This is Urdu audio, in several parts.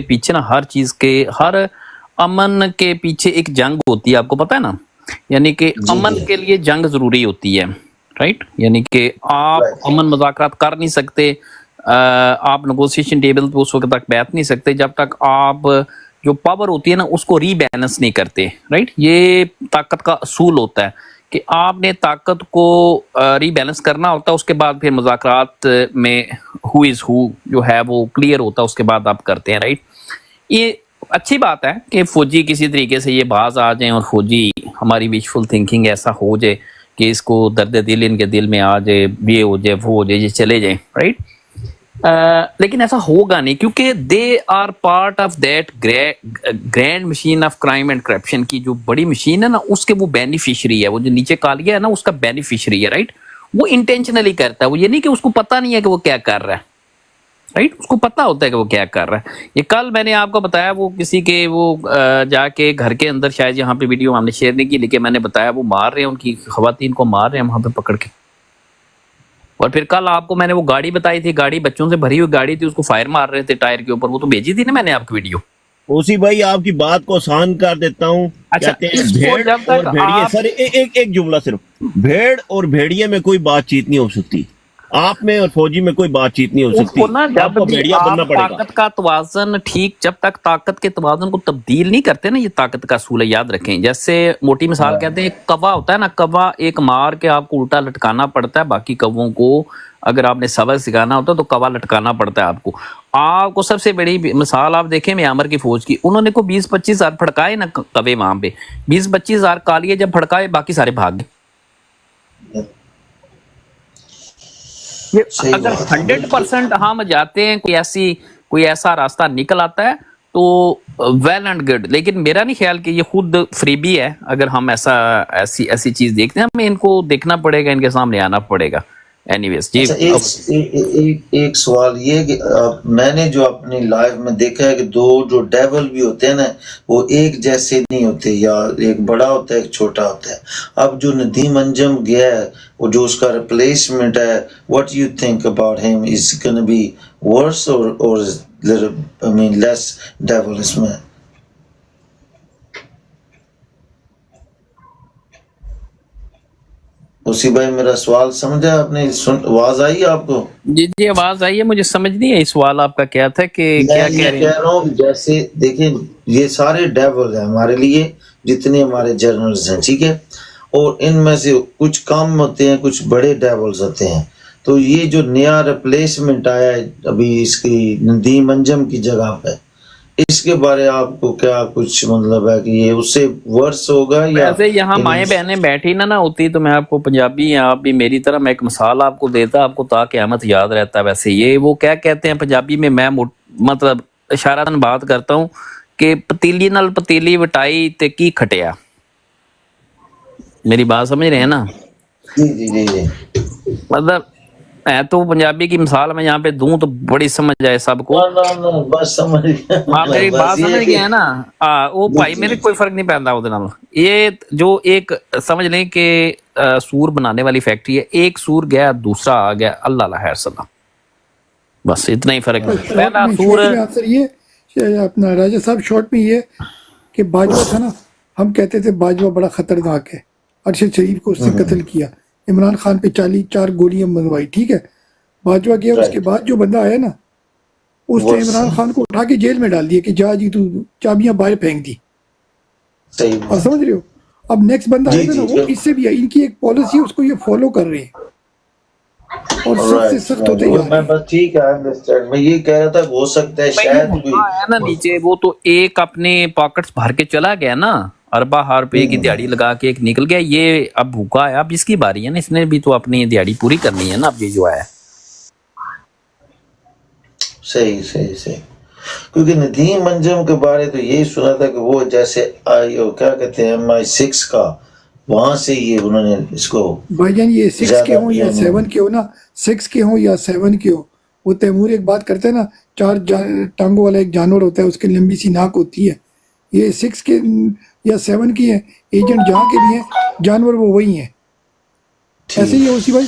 پیچھے نا ہر چیز کے، ہر امن کے پیچھے ایک جنگ ہوتی ہے، آپ کو پتا ہے نا، یعنی کہ امن کے لیے جنگ ضروری ہوتی ہے، رائٹ؟ یعنی کہ آپ امن مذاکرات کر نہیں سکتے، آپ نیگوسیشن ٹیبل پہ اس وقت تک بیٹھ نہیں سکتے جب تک آپ جو پاور ہوتی ہے نا اس کو ری بیلنس نہیں کرتے، رائٹ؟ یہ طاقت کا اصول ہوتا ہے کہ آپ نے طاقت کو ری بیلنس کرنا ہوتا ہے، اس کے بعد پھر مذاکرات میں ہو از ہو جو ہے وہ کلیئر ہوتا ہے، اس کے بعد آپ کرتے ہیں، رائٹ؟ یہ اچھی بات ہے کہ فوجی کسی طریقے سے یہ باز آ جائیں اور فوجی ہماری ویشفل تھنکنگ ایسا ہو جائے کہ اس کو درد دل ان کے دل میں آ جائے، یہ ہو جائے وہ ہو جائے، یہ چلے جائیں، رائٹ؟ لیکن ایسا ہوگا نہیں، کیونکہ they are part of that grand machine of crime and corruption کی جو بڑی مشین ہے نا، اس کے وہ بینیفیشری ہے، وہ جو نیچے کالیا ہے نا اس کا بینیفیشری ہے، رائٹ؟ وہ انٹینشنلی کرتا ہے، وہ یہ نہیں کہ اس کو پتہ نہیں ہے کہ وہ کیا کر رہا ہے، رائٹ؟ اس کو پتا ہوتا ہے کہ وہ کیا کر رہا ہے۔ یہ کل میں نے آپ کو بتایا، وہ کسی کے وہ جا کے گھر کے اندر، شاید یہاں پہ ویڈیو ہم نے شیئر نہیں کی لیکن میں نے بتایا، وہ مار رہے ہیں، ان کی خواتین کو مار رہے ہیں وہاں پہ پکڑ کے۔ اور پھر کل آپ کو میں نے وہ گاڑی بتائی تھی، گاڑی بچوں سے بھری ہوئی گاڑی تھی، اس کو فائر مار رہے تھے ٹائر کے اوپر، وہ تو بھیجی تھی نا میں نے آپ کی ویڈیو۔ اوسی بھائی آپ کی بات کو آسان کر دیتا ہوں، اچھا، کہتے ہیں اس کو بھیڑ جب اور تک بھیڑیے، آپ سر ایک جملہ صرف، بھیڑ اور بھیڑیے میں کوئی بات چیت نہیں ہو سکتی، آپ میں اور فوجی میں کوئی بات چیت نہیں ہو اس سکتی، کو نا آپ جب کو بھی بھیڑیا آپ بننا پڑے گا۔ طاقت کا توازن ٹھیک، جب تک طاقت کے توازن کو تبدیل نہیں کرتے نا، یہ طاقت کا اصول ہے، یاد رکھیں۔ جیسے موٹی مثال کہتے ہیں، ایک کوا ہوتا ہے نا، کوا ایک مار کے آپ کو الٹا لٹکانا پڑتا ہے، باقی کووں کو اگر آپ نے سبق سکھانا ہوتا ہے تو کوا لٹکانا پڑتا ہے آپ کو۔ آپ کو سب سے بڑی مثال آپ دیکھیں میامر کی فوج کی، انہوں نے کو 20-25 ہزار پھڑکائے نا کوے، وہاں پہ 20-25 ہزار کالیے جب پھڑکائے، باقی سارے بھاگ گئے۔ اگر 100% ہم جاتے ہیں، کوئی ایسا راستہ نکل آتا ہے تو ویل اینڈ گڈ، لیکن میرا نہیں خیال کہ یہ خود فریبی ہے۔ اگر ہم ایسی چیز دیکھتے ہیں، ہمیں ان کو دیکھنا پڑے گا، ان کے سامنے آنا پڑے گا۔ اینی ویز جی، اچھا ایک سوال یہ کہ میں نے جو اپنی لائف میں دیکھا ہے کہ دو جو ڈیول بھی ہوتے ہیں نا، وہ ایک جیسے نہیں ہوتے، یا ایک بڑا ہوتا ہے ایک چھوٹا ہوتا ہے۔ اب جو ندیم انجم گیا ہے، وہ جو اس کا ریپلیسمنٹ ہے، what you think about him is gonna be worse or less devil اس میں؟ اسی بھائی میرا سوال سمجھا آپ نے؟ آواز آئی آپ کو؟ جی آواز آئی ہے، مجھے سمجھ نہیں ہے سوال آپ کا کیا تھا، کہ کیا میں کہہ یہ رہے کہہ رہا ہوں کہ جیسے دیکھیں، یہ سارے ڈیول ہیں ہمارے لیے، جتنے ہمارے جرنلز ہیں، ٹھیک ہے، اور ان میں سے کچھ کم ہوتے ہیں، کچھ بڑے ڈیولز ہوتے ہیں۔ تو یہ جو نیا ریپلیسمنٹ آیا ہے ابھی اس کی ندیم انجم کی جگہ پہ، اس کے بارے آپ کو کیا کچھ مطلب ہے کہ یہ اس سے ورس ہوگا یا؟ ویسے یہاں مائیں بہنیں بیٹھی نہ ہوتی تو میں آپ کو، پنجابی ہیں آپ بھی میری طرح، میں ایک مثال آپ کو دیتا، آپ کو تا قیامت یاد رہتا۔ ویسے یہ وہ کیا کہتے ہیں پنجابی میں مطلب اشارتاً بات کرتا ہوں کہ پتیلی نال پتیلی وٹائی تے کی کھٹیا۔ میری بات سمجھ رہے ہیں نا؟ جی جی جی جی، مطلب میں تو پنجابی کی مثال میں یہاں پہ دوں تو بڑی سمجھ جائے سب کو۔ بس سمجھ گیا، آپ میری بس بات یہ سمجھ کہ گئے ہیں نا؟ وہ بھائی میرے کوئی فرق نہیں پڑتا وہ نال۔ یہ جو ایک سمجھ لیں کہ سور بنانے والی فیکٹری ہے، ایک سور گیا دوسرا آ گیا، اللہ لا خیر سلام، بس اتنا ہی فرق ہے۔ پہلا سور شارٹ میں آنسر یہ اپنا راجہ صاحب، شارٹ میں یہ کہ باجوہ تھا نا، ہم کہتے تھے باجوہ بڑا خطرناک ہے، ارشد شریف کو اس نے قتل کیا، عمران خان پہ 4 گولیاں منوائی، ٹھیک ہے، باجوہ گیا، اس کے بعد جو بندہ آیا نا، اس نے عمران خان کو اٹھا کے جیل میں ڈال دیا کہ جا جی تو چابیاں باہر پھینک دی، اور سمجھ رہے ہو؟ اب نیکسٹ بندہ آئے گا نا، وہ اس سے بھی ان کی ایک پالیسی ہے، اس کو یہ فالو کر رہے ہیں اور سخت سے سخت ہوتے جا رہے ہیں۔ بس ٹھیک ہے، میں یہ کہہ رہا تھا ہو سکتا ہے شاید کوئی ہے نا نیچے، وہ تو ایک اپنے پاکٹس بھر کے چلا گیا نا، اربا روپے کی دیہڑی لگا کے ایک نکل گیا، یہ اب بھوکا ہے، اب اس کی باری ہے نا، اس نے بھی تو اپنی دیہڑی پوری کرنی ہے نا، اب یہ جو ہے۔ صحیح کیونکہ ندیم انجم کے بارے تو یہی سنا تھا کہ وہ جیسے کیا کہتے ہیں MI6 کا، وہاں سے یہ انہوں نے اس کو بھائی جان، یہ 6 کے ہوں یا 7 کے ہو نا، 6 کے ہوں یا 7 کے ہو، وہ تیمور ایک بات کرتے ہیں نا، 4 ٹانگوں والا ایک جانور ہوتا ہے، اس کی لمبی سی ناک ہوتی ہے، یہ 6 کے یا 7 کی ہیں، ایجنٹ جہاں کے بھی ہیں، جانور وہ وہی ہیں، ایسے ہی ہے اسی بھائی۔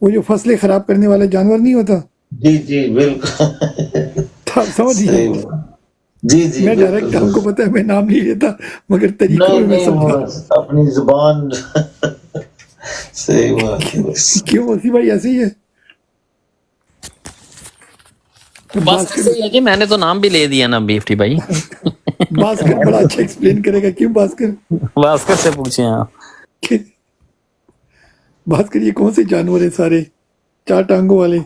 وہ جو فصلیں خراب کرنے والا جانور نہیں ہوتا، جی جی بالکل آپ سمجھیے. صحیح بات. جی جی میں بالکل ڈائریکٹ آپ کو پتا ہے میں نام نہیں لیتا مگر طریقوں نہیں میں نہیں وہ سمجھا. اپنی زبان صحیح بات ہے بس. کیوں اسی بھائی ایسے ہی ہے. بس ایسے ہی ہے جی، میں نے تو نام بھی لے دیا نا بیفٹی بھائی. بھاسکر بڑا اچھا ایکسپلین کرے گا. کیوں بھاسکر؟ بھاسکر سے پوچھیں آپ. بھاسکر یہ کون سے جانور ہیں سارے 4 ٹانگوں والے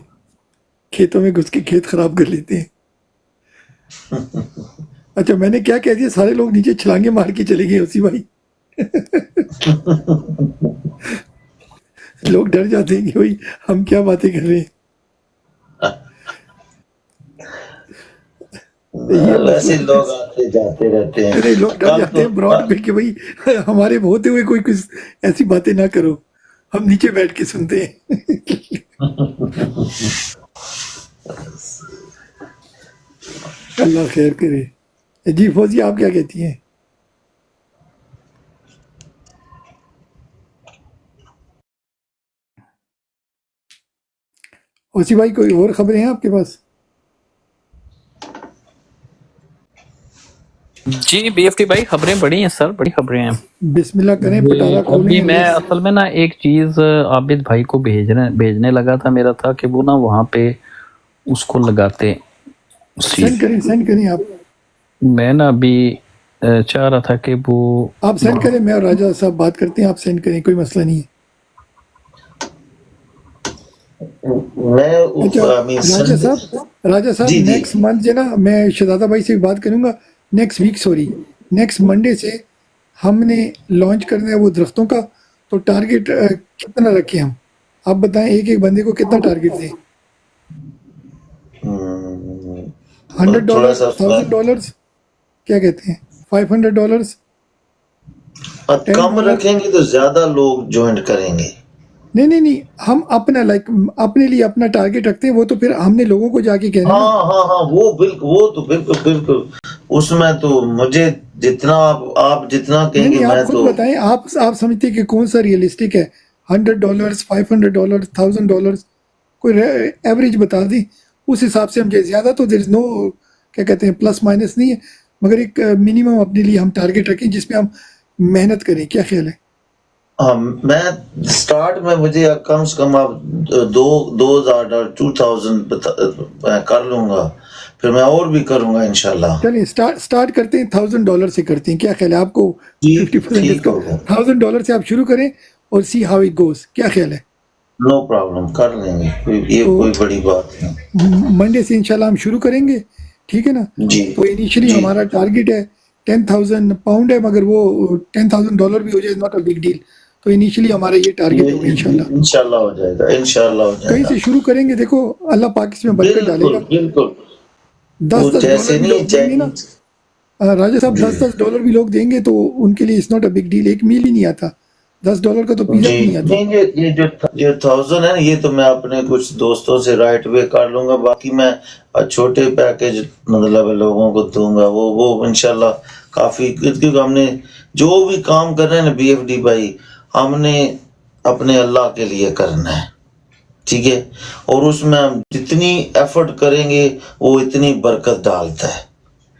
کھیتوں میں گھس کے کھیت خراب کر لیتے ہیں. اچھا میں نے کیا کہہ دیا، سارے لوگ نیچے چھلانگے مار کے چلے گئے اسی بھائی. لوگ ڈر جاتے ہیں کہ بھائی ہم کیا باتیں کر رہے ہیں. یہ ویسے مسئلہ لوگ آتے جاتے رہتے ہیں. نہیں لوگ ڈر کل جاتے تو ہیں براڈ پہ کہ بھائی ہمارے ہوتے ہوئے کوئی کچھ ایسی باتیں نہ کرو، ہم نیچے بیٹھ کے سنتے ہیں. اللہ خیر کرے. جی فوزی آپ کیا کہتی ہیں؟ اوسی بھائی کوئی اور خبریں ہیں آپ کے پاس؟ جی بی ایف ٹی بھائی خبریں بڑی ہیں سر، بڑی خبریں ہیں. بسم اللہ کریں، پٹارا ابھی کھولیں. میں اصل میں نا ایک چیز عابد بھائی کو بھیجنے لگا تھا، میرا تھا کہ وہ نا وہاں پہ اس کو لگاتے اس چیز. سینڈ کریں آپ میں نا ابھی چاہ رہا تھا کہ وہ سینڈ کریں. میں اور راجہ صاحب بات کرتے ہیں، آپ سینڈ کریں، کوئی مسئلہ نہیں ہے. اچھا راجہ صاحب جی جی نیکسٹ منتھ جو نا میں شہزادہ بھائی سے بات کروں گا. نیکسٹ منڈے سے ہم نے لانچ کرنا ہے وہ درختوں کا. تو ٹارگیٹ کتنا رکھیں ہم؟ آپ بتائیں ایک ایک بندے کو کتنا ٹارگیٹ دیں؟ تھوڑا سا $100 کیا کہتے ہیں؟ $500 کم رکھیں گے تو زیادہ لوگ جوائن کریں گے. نہیں ہم اپنا اپنے لیے اپنا ٹارگیٹ رکھتے ہیں. وہ تو پھر ہم نے لوگوں کو جا کے کہنا ہے نا. ہاں وہ بالکل اس میں تو مجھے جتنا آپ جتنا کہیں گے نہیں میں آپ خود تو بتائیں. آپ سمجھتے کہ کون سا ریئلسٹک ہے؟ $100 $500 $1000 کوئی ایوریج بتا دیں، اس حساب سے ہم جائے. زیادہ تو دیر از نو کیا کہتے ہیں پلس مائنس نہیں ہے، مگر ایک منیمم اپنے لیے ہم ٹارگیٹ رکھیں جس میں ہم محنت کریں. کیا خیال ہے؟ میں سٹارٹ میں مجھے کم سے کم آپ $2000 2000 کر لوں گا، پھر میں اور بھی کروں گا انشاءاللہ. چلیے سٹارٹ کرتے ہیں $1000 سے کرتے ہیں. کیا خیال ہے آپ کو؟ 50% ٹھیک ہوگا. $1000 سے آپ شروع کریں اور سی ہاؤ اٹ گوز. کیا خیال ہے؟ نو پرابلم، کر لیں گے. یہ کوئی بڑی بات نہیں. منڈے سے انشاءاللہ ہم شروع کریں گے، ٹھیک ہے نا؟ جی تو انیشلی جی ہمارا ٹارگیٹ ہے 10,000 پاؤنڈ ہے، مگر وہ $10,000 بھی ہو جائے ناٹ اے بگ ڈیل. تو انیشلی ہمارا یہ ٹارگیٹ ہوگا انشاءاللہ. انشاءاللہ ہو جائے گا، انشاءاللہ ہو جائے کہیں گا. سے شروع کریں گے. دیکھو اللہ پاک اس میں برکت ڈالے گا. بالکل وہ $10 جیسے بھی لوگ نہیں دیں گے نا راجہ صاحب، $10 بھی لوگ دیں گے تو ان کے لیے it's not a big deal. ایک میل ہی نہیں آتا. $10 کا تو پیزا بھی نہیں آتا. نہیں یہ جو 1000 ہے نا، یہ تو میں اپنے کچھ دوستوں سے رائٹ وے کر لوں گا. باقی میں چھوٹے پیکج مطلب لوگوں کو دوں گا. وہ انشاءاللہ کافی، کیونکہ ہم نے جو بھی کام کر رہے ہیں نا بی ایف ڈی بھائی، ہم نے اپنے اللہ کے لیے کرنا ہے، ٹھیک ہے؟ اور اس میں ہم جتنی ایفرٹ کریں گے وہ اتنی برکت ڈالتا ہے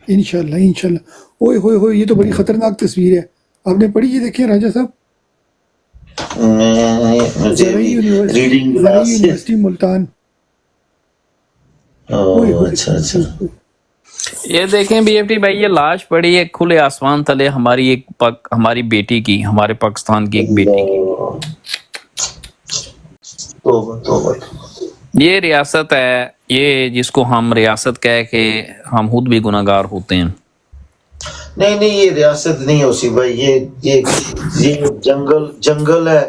انشاءاللہ. اوئے ہوئے ہوئے، یہ تو بڑی خطرناک تصویر ہے. آپ نے پڑھی؟ یہ دیکھیں راجہ صاحب، مجھے بھی ریڈنگ زرعی یونیورسٹی ملتان. اچھا یہ دیکھیں بی ایف ٹی بھائی، یہ لاش پڑی ہے کھلے آسمان تلے ہماری بیٹی کی، ہمارے پاکستان کی ایک بیٹی کی. توبہ. یہ ریاست ہے، یہ جس کو ہم ریاست کہہ کے ہم خود بھی گناہگار ہوتے ہیں. نہیں یہ ریاست نہیں ہے اسی بھائی، یہ جنگل ہے.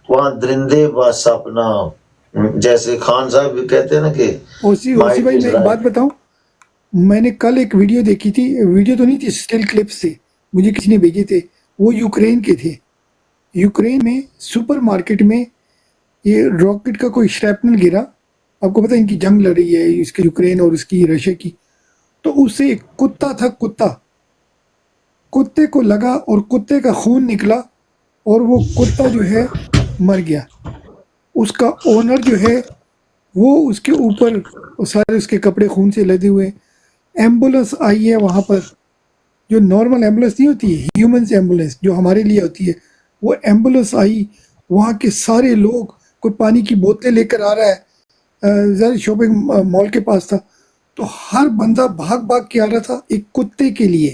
وہاں درندے بس اپنا، جیسے خان صاحب بھی کہتے ہیں نا کہ اوسی بھائی میں ایک بات بتاؤں. میں نے کل ایک ویڈیو دیکھی تھی. ویڈیو تو نہیں تھی، اسٹل کلپس تھے، مجھے کسی نے بھیجے تھے. وہ یوکرین کے تھے. یوکرین میں سپر مارکیٹ میں یہ راکٹ کا کوئی شریپنل گرا. آپ کو پتہ ہے ان کی جنگ لڑ رہی ہے، اس کے یوکرین اور اس کی رشیا کی. تو اس سے ایک کتا تھا، کتے کو لگا اور کتے کا خون نکلا اور وہ کتا جو ہے مر گیا. اس کا اونر جو ہے وہ اس کے اوپر سارے اس کے کپڑے خون سے لدے ہوئے. ایمبولینس آئی ہے وہاں پر, جو نارمل ایمبولینس نہیں ہوتی ہے, ہیومنس ایمبولینس جو ہمارے لیے ہوتی ہے, وہ ایمبولینس آئی. وہاں کے سارے لوگ, کوئی پانی کی بوتلیں لے کر آ رہا ہے, ذرا شاپنگ مال کے پاس تھا, تو ہر بندہ بھاگ بھاگ کے آ رہا تھا ایک کتے کے لیے.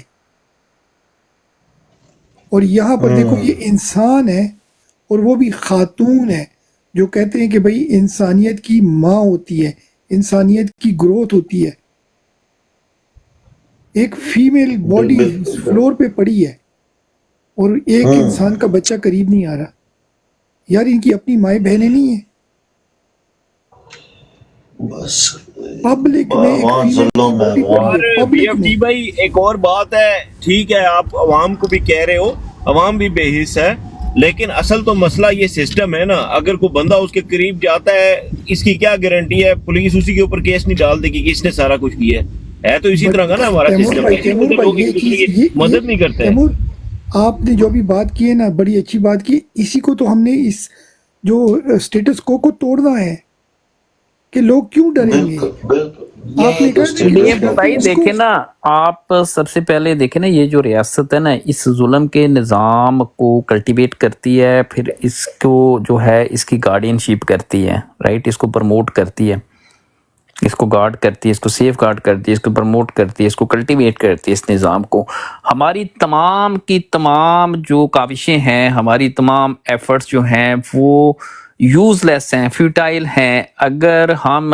اور یہاں پر دیکھو یہ انسان ہے, اور وہ بھی خاتون ہے, جو کہتے ہیں کہ بھئی انسانیت کی ماں ہوتی ہے, انسانیت کی گروتھ ہوتی ہے. ایک فیمیل باڈی فلور پہ پڑی ہے اور ایک انسان کا بچہ قریب نہیں آ رہا. یار ان کی اپنی مائیں بہنیں نہیں ہیں. بس پبلک میں ایک وہاں فیمیل ظلم ہے باڈی پڑی اور ہے بی پبلک ایف میں. ٹی بھائی ایک اور بات ہے, ٹھیک ہے آپ عوام کو بھی کہہ رہے ہو, عوام بھی بے حص ہے, لیکن اصل تو مسئلہ یہ سسٹم ہے نا. اگر کوئی بندہ اس کے قریب جاتا ہے, اس کی کیا گارنٹی ہے پولیس اسی کے اوپر کیس نہیں ڈال دے گی کہ اس نے سارا کچھ کیا ہے تو اسی طرح کا نا ہمارا تیمور سسٹم. بھائی, اسی تیمور وجہ بھائی, لوگ یہ ایک دوسرے چیز کی مدد نہیں کرتے ہیں. تیمور آپ نے جو بھی بات کی ہے نا, بڑی اچھی بات کی. اسی کو تو ہم نے اس جو اسٹیٹس کو توڑنا ہے کہ لوگ کیوں ڈریں گے. بالکل بالکل, آپ نے یہی تو کہا نا کہ یہ اسٹیٹس کو بھائی اس کو دیکھیں نا, آپ سب سے پہلے دیکھیں نا, یہ جو ریاست ہے نا اس ظلم کے نظام کو کلٹیویٹ کرتی ہے, پھر اس کو جو ہے اس کی گارڈین شپ کرتی ہے, رائٹ, اس کو پروموٹ کرتی ہے, اس کو گارڈ کرتی ہے, اس کو سیف گارڈ کرتی ہے, اس کو پروموٹ کرتی ہے, اس کو کلٹیویٹ کرتی ہے, اس نظام کو. ہماری تمام کی تمام جو کاوشیں ہیں, ہماری تمام ایفرٹس جو ہیں وہ یوز لیس ہیں, فیوٹائل ہیں, اگر ہم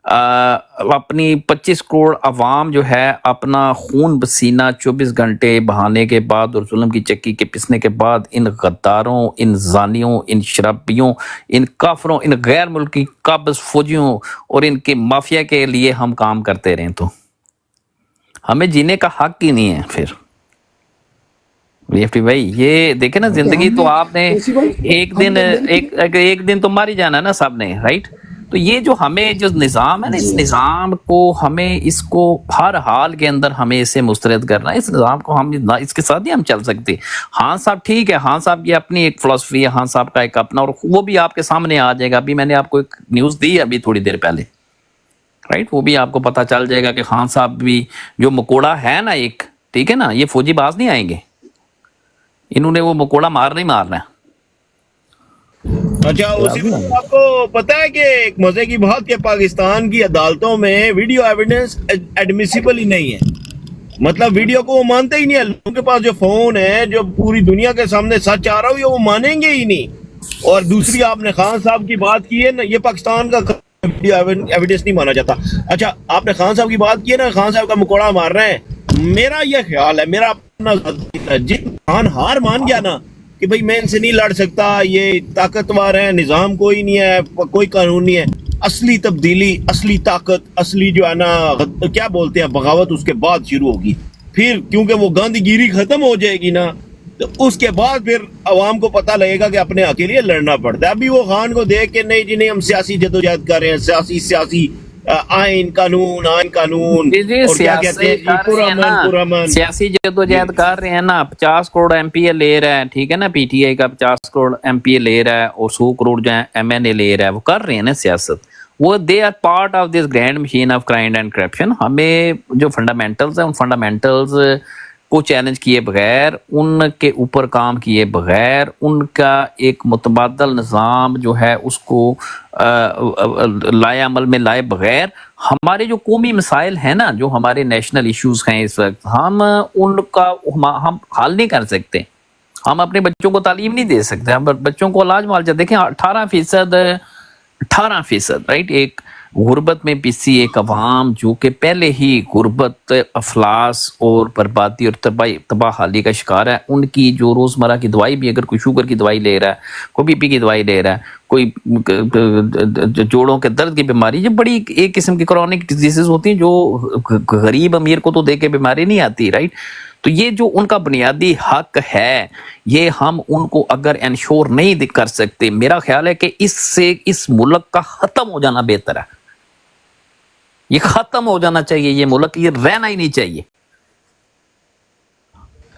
اپنی 25 کروڑ عوام جو ہے اپنا خون پسینہ 24 گھنٹے بہانے کے بعد اور ظلم کی چکی کے پسنے کے بعد ان غداروں, ان زانیوں, ان شرابیوں, ان کافروں, ان غیر ملکی قابض فوجیوں اور ان کے مافیا کے لیے ہم کام کرتے رہیں تو ہمیں جینے کا حق ہی نہیں ہے. پھر بھائی یہ دیکھیں نا, زندگی تو آپ نے ایک دن تو مار ہی جانا نا سب نے, رائٹ. تو یہ جو ہمیں جو نظام ہے نا, اس نظام کو ہمیں اس کو ہر حال کے اندر ہمیں اسے مسترد کرنا ہے. اس نظام کو ہم اس کے ساتھ ہی ہم چل سکتے. ہاں صاحب ٹھیک ہے, ہاں صاحب کی اپنی ایک فلسفی ہے, ہاں صاحب کا ایک اپنا, اور وہ بھی آپ کے سامنے آ جائے گا. ابھی میں نے آپ کو ایک نیوز دی ابھی تھوڑی دیر پہلے, رائٹ, وہ بھی آپ کو پتہ چل جائے گا کہ خان صاحب بھی جو مکوڑا ہے نا ایک, ٹھیک ہے نا, یہ فوجی باز نہیں آئیں گے, انہوں نے وہ مکوڑا مارنا ہی مارنا ہے. اچھا, اسی وقت آپ کو پتا ہے کہ ایک مزے کی بات کہ پاکستان کی عدالتوں میں ویڈیو ایویڈنس ایڈمیسیبل ہی نہیں ہے. مطلب ویڈیو کو وہ مانتے ہی نہیں ہے. لوگوں کے پاس جو فون ہے, جو پوری دنیا کے سامنے سچ آ رہا ہو, وہ مانیں گے ہی نہیں. اور دوسری آپ نے خان صاحب کی بات کی ہے نا, یہ پاکستان کا ویڈیو ایویڈنس نہیں مانا جاتا. اچھا, آپ نے خان صاحب کی بات کی ہے نا, خان صاحب کا مکوڑا مار رہے ہیں. میرا یہ خیال ہے, میرا اپنا, جن خان ہار مان گیا نا کہ بھئی میں ان سے نہیں لڑ سکتا, یہ طاقتور ہے, نظام کوئی نہیں ہے, کوئی قانون نہیں ہے, اصلی تبدیلی, اصلی طاقت, اصلی جو ہے نا کیا بولتے ہیں بغاوت اس کے بعد شروع ہوگی. پھر کیونکہ وہ گاندھی گیری ختم ہو جائے گی نا, تو اس کے بعد پھر عوام کو پتہ لگے گا کہ اپنے حق کے لیے لڑنا پڑتا ہے. ابھی وہ خان کو دیکھ کے نہیں جی نہیں ہم سیاسی جدوجہد کر رہے ہیں, سیاسی آئین قانون اور کیا کہتے ہیں پرامن سیاسی جدوجہد کر رہے ہیں نا. 50 کروڑ ایم پی اے لے رہا ہے, ٹھیک ہے نا, پی ٹی آئی کا 50 کروڑ ایم پی اے لے رہا ہے, اور 100 کروڑ جو ہے ایم این اے لے رہا ہے, وہ کر رہے ہیں نا سیاست. وہ they are part of this grand machine of crime and corruption. ہمیں جو فنڈامنٹلز ہیں, ان فنڈامنٹلز کو چیلنج کیے بغیر, ان کے اوپر کام کیے بغیر, ان کا ایک متبادل نظام جو ہے اس کو لائے عمل میں لائے بغیر, ہمارے جو قومی مسائل ہیں نا, جو ہمارے نیشنل ایشوز ہیں اس وقت, ہم ان کا ہم حل نہیں کر سکتے. ہم اپنے بچوں کو تعلیم نہیں دے سکتے, ہم بچوں کو علاج معالجہ. دیکھیں 18% رائٹ, ایک غربت میں پسی ایک عوام جو کہ پہلے ہی غربت, افلاس اور بربادی اور تباہ حالی کا شکار ہے, ان کی جو روزمرہ کی دوائی بھی, اگر کوئی شوگر کی دوائی لے رہا ہے, کوئی بی پی کی دوائی لے رہا ہے, کوئی جوڑوں کے درد کی بیماری, جو بڑی ایک قسم کی کرونک ڈیزیزز ہوتی ہیں جو غریب امیر کو تو دے کے بیماری نہیں آتی, رائٹ. تو یہ جو ان کا بنیادی حق ہے, یہ ہم ان کو اگر انشور نہیں کر سکتے, میرا خیال ہے کہ اس سے اس ملک کا ختم ہو جانا بہتر ہے. یہ ختم ہو جانا چاہیے, یہ ملک, یہ رہنا ہی نہیں چاہیے.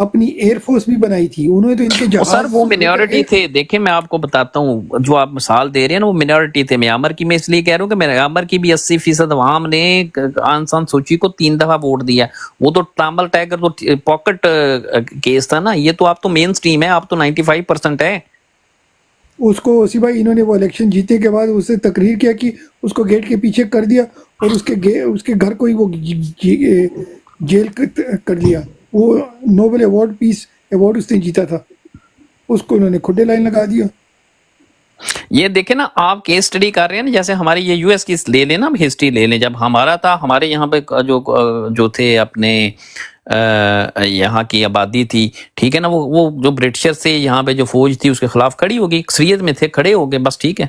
اپنی ایئر فورس بھی بنائی تھی انہوں نے تو ان کے سر جہاز وہ منورٹی تھے. دیکھیں میں آپ کو بتاتا ہوں, جو آپ مثال دے رہے ہیں نا وہ منورٹی تھے. میامر کی میں اس لیے کہہ رہا ہوں کہ میامر کی بھی 80% عوام نے آنگ سان سوچی کو 3 دفعہ ووٹ دیا. وہ تو تامل ٹائگر تو پاکٹ کیس تھا نا, یہ تو آپ تو مین سٹریم ہے, آپ تو 95% ہے. اس کو اسی بھائی انہوں نے وہ الیکشن جیتے کے بعد اسے تقریر کیا کہ اس کو گیٹ کے پیچھے کر دیا اور اس کے گھر کو ہی وہ جیل کر دیا. وہ نوبل ایوارڈ پیس ایوارڈ اس نے جیتا تھا, اس کو انہوں نے کھڈے لائن لگا دیا. یہ دیکھیں نا آپ کیس اسٹڈی کر رہے ہیں نا, جیسے ہماری یہ یو ایس کی لے لیں نا, ہسٹری لے لیں. جب ہمارا تھا, ہمارے یہاں پہ جو تھے اپنے یہاں کی آبادی تھی, ٹھیک ہے نا, وہ جو برٹشر سے یہاں پہ جو فوج تھی اس کے خلاف کھڑی ہوگی, اکثریت میں تھے, کھڑے ہو گئے بس, ٹھیک ہے.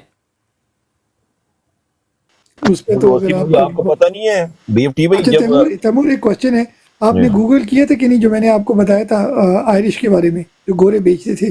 اس پہ تو اگر آپ کو پتہ نہیں ہے BFT بھائی, اچھا جب تیمور ایک کوشچن ہے, آپ نے گوگل کیا تھا کہ نہیں جو میں نے آپ کو بتایا تھا آئرش کے بارے میں, جو گورے بیچتے تھے؟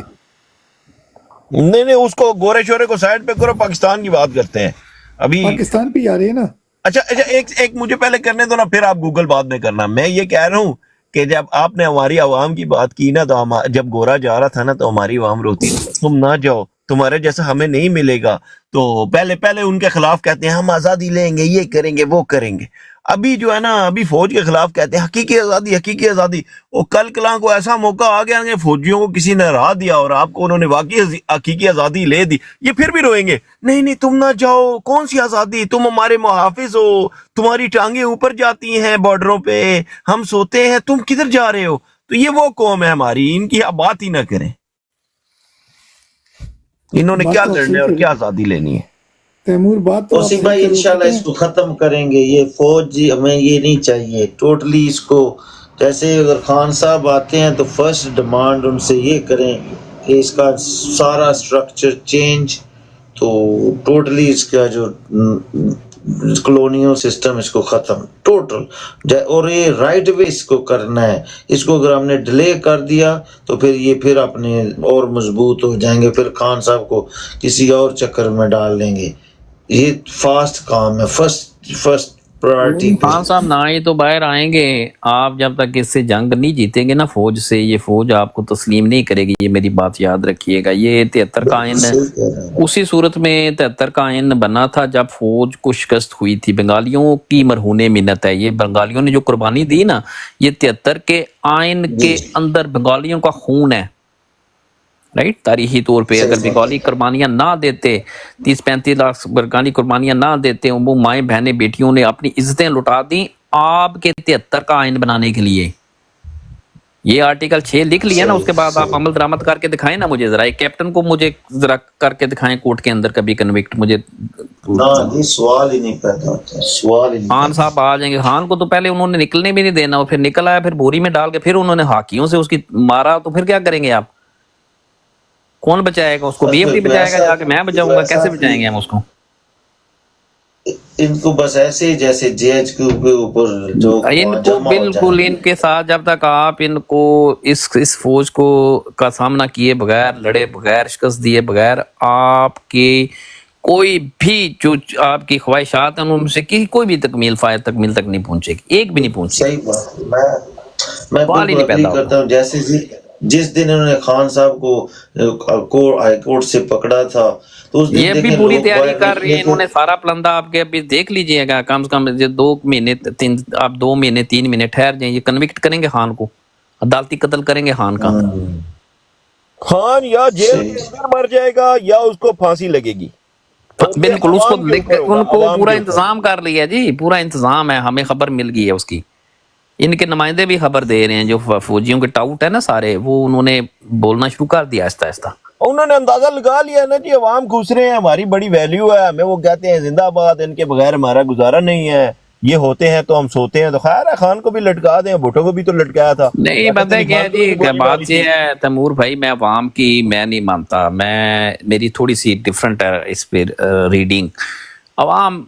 نہیں اس کو گورے شورے کو سائڈ پہ کرو, پاکستان کی بات کرتے ہیں ابھی. پاکستان پہ ہی آ رہے ہیں نا. اچھا ایک مجھے پہلے کرنے دو نا, پھر آپ گوگل بعد میں کرنا. میں یہ کہہ رہا ہوں کہ جب آپ نے ہماری عوام کی بات کی نا, تو جب گورا جا رہا تھا نا تو ہماری عوام روتی تھی, تم نہ جاؤ, تمہارے جیسا ہمیں نہیں ملے گا. تو پہلے ان کے خلاف کہتے ہیں ہم آزادی لیں گے, یہ کریں گے, وہ کریں گے. ابھی جو ہے نا, ابھی فوج کے خلاف کہتے ہیں حقیقی آزادی. وہ کل کلاں کو ایسا موقع آ گیا کہ فوجیوں کو کسی نے ہرا دیا اور آپ کو انہوں نے واقعی حقیقی آزادی لے دی, یہ پھر بھی روئیں گے, نہیں تم نہ جاؤ, کون سی آزادی, تم ہمارے محافظ ہو, تمہاری ٹانگیں اوپر جاتی ہیں بارڈروں پہ, ہم سوتے ہیں, تم کدھر جا رہے ہو. تو یہ وہ قوم ہے ہماری, ان کی بات ہی نہ کریں. انہوں نے کیا لڑنا ہے اور کیا آزادی لینی ہے. تیمور بات تو توسی بھائی انشاءاللہ اس کو ختم کریں گے. یہ فوج جی ہمیں یہ نہیں چاہیے ٹوٹلی اس کو. جیسے اگر خان صاحب آتے ہیں تو فرسٹ ڈیمانڈ ان سے یہ کریں کہ اس کا سارا سٹرکچر چینج, تو ٹوٹلی اس کا جو کلونیل سسٹم اس کو ختم ٹوٹل, اور یہ رائٹ وے اس کو کرنا ہے. اس کو اگر ہم نے ڈیلے کر دیا تو پھر اپنے اور مضبوط ہو جائیں گے, پھر خان صاحب کو کسی اور چکر میں ڈال لیں گے. یہ فاسٹ کام ہے, فرسٹ پرائرٹی. خان صاحب نہ ہی تو باہر آئیں گے, آپ جب تک اس سے جنگ نہیں جیتیں گے نا فوج سے, یہ فوج آپ کو تسلیم نہیں کرے گی. یہ میری بات یاد رکھیے گا. یہ 73 کا آئین اسی صورت میں 73 کا آئین بنا تھا جب فوج کو شکست ہوئی تھی. بنگالیوں کی مرہون منت ہے یہ, بنگالیوں نے جو قربانی دی نا, یہ 73 کے آئین کے اندر بنگالیوں کا خون ہے, رائٹ. تاریخی طور پہ اگر بنگالی قربانیاں نہ دیتے, 30-35 لاکھ بنگالی قربانیاں نہ دیتے, وہ مائیں بہنیں بیٹیوں نے اپنی عزتیں لٹا دیں آپ کے 73 کا آئین بنانے کے لیے. یہ آرٹیکل 6 لکھ لیا نا, اس کے بعد آپ عمل درآمد کر کے دکھائیں نا مجھے ذرا, ایک کیپٹن کو مجھے ذرا کر کے دکھائیں کورٹ کے اندر کبھی کنوکٹ. مجھے سوال ہی نہیں پیدا ہوتا, سوال ہی. خان صاحب آ جائیں گے, خان کو تو پہلے انہوں نے نکلنے بھی نہیں دینا, اور پھر نکل آیا, پھر بوری میں ڈال کے پھر انہوں نے ہاکیوں سے اس کی مارا, تو پھر کیا کریں گے آپ؟ کون بچائے گا اس کو؟ BFT بچائے گا جا کے, میں بچاؤں گا, کیسے بچائیں گے ہم اس کو؟ ان کو بس ایسے ہی جیسے JHQ کے اوپر جو ان کو بالکل ان کے ساتھ جب تک آپ ان کو اس فوج کو کا سامنا کیے بغیر, لڑے بغیر, شکست دیے بغیر, آپ کے کوئی بھی جو آپ کی خواہشات ہیں ان سے کوئی بھی تکمیل تک نہیں پہنچے گی, ایک بھی نہیں پہنچے گی. صحیح بات, میں بالکل اگری کرتا ہوں. جیسے جس دن انہوں نے خان صاحب کو ہائی کورٹ سے پکڑا تھا, تو اس دن یہ بھی پوری تیاری کر رہی ہے, انہوں نے سارا پلندہ آپ کے ابھی دیکھ لیجئے گا. کم سے کم 2 مہینے 3 مہینے ٹھہر جائیں, یہ کنوکٹ کریں گے خان کو, عدالتی قتل کریں گے خان کا. خان یا جیل کے اندر مر جائے گا یا اس کو پھانسی لگے گی. بالکل, اس کو ان کو پورا انتظام کر لیا جی, پورا انتظام ہے, ہمیں خبر مل گئی ہے اس کی. ان کے نمائندے بھی خبر دے رہے ہیں, جو فوجیوں کے ٹاؤٹ ہے نا سارے, وہ انہوں نے بولنا شروع کر دیا آہستہ آہستہ. انہوں نے اندازہ لگا لیا نا جی, عوام گھس رہے ہیں, ہماری بڑی ویلیو ہے, ہمیں وہ کہتے ہیں زندہ باد, ان کے بغیر ہمارا گزارا نہیں ہے, یہ ہوتے ہیں تو ہم سوتے ہیں. تو خیر ہے, خان کو بھی لٹکا دیں, بھٹو کو بھی تو لٹکایا تھا. نہیں پتہ کیا جی, بات یہ ہے تیمور بھائی, میں عوام کی میں نہیں مانتا, میری تھوڑی سی ڈفرنٹ ہے اس پہ ریڈنگ. عوام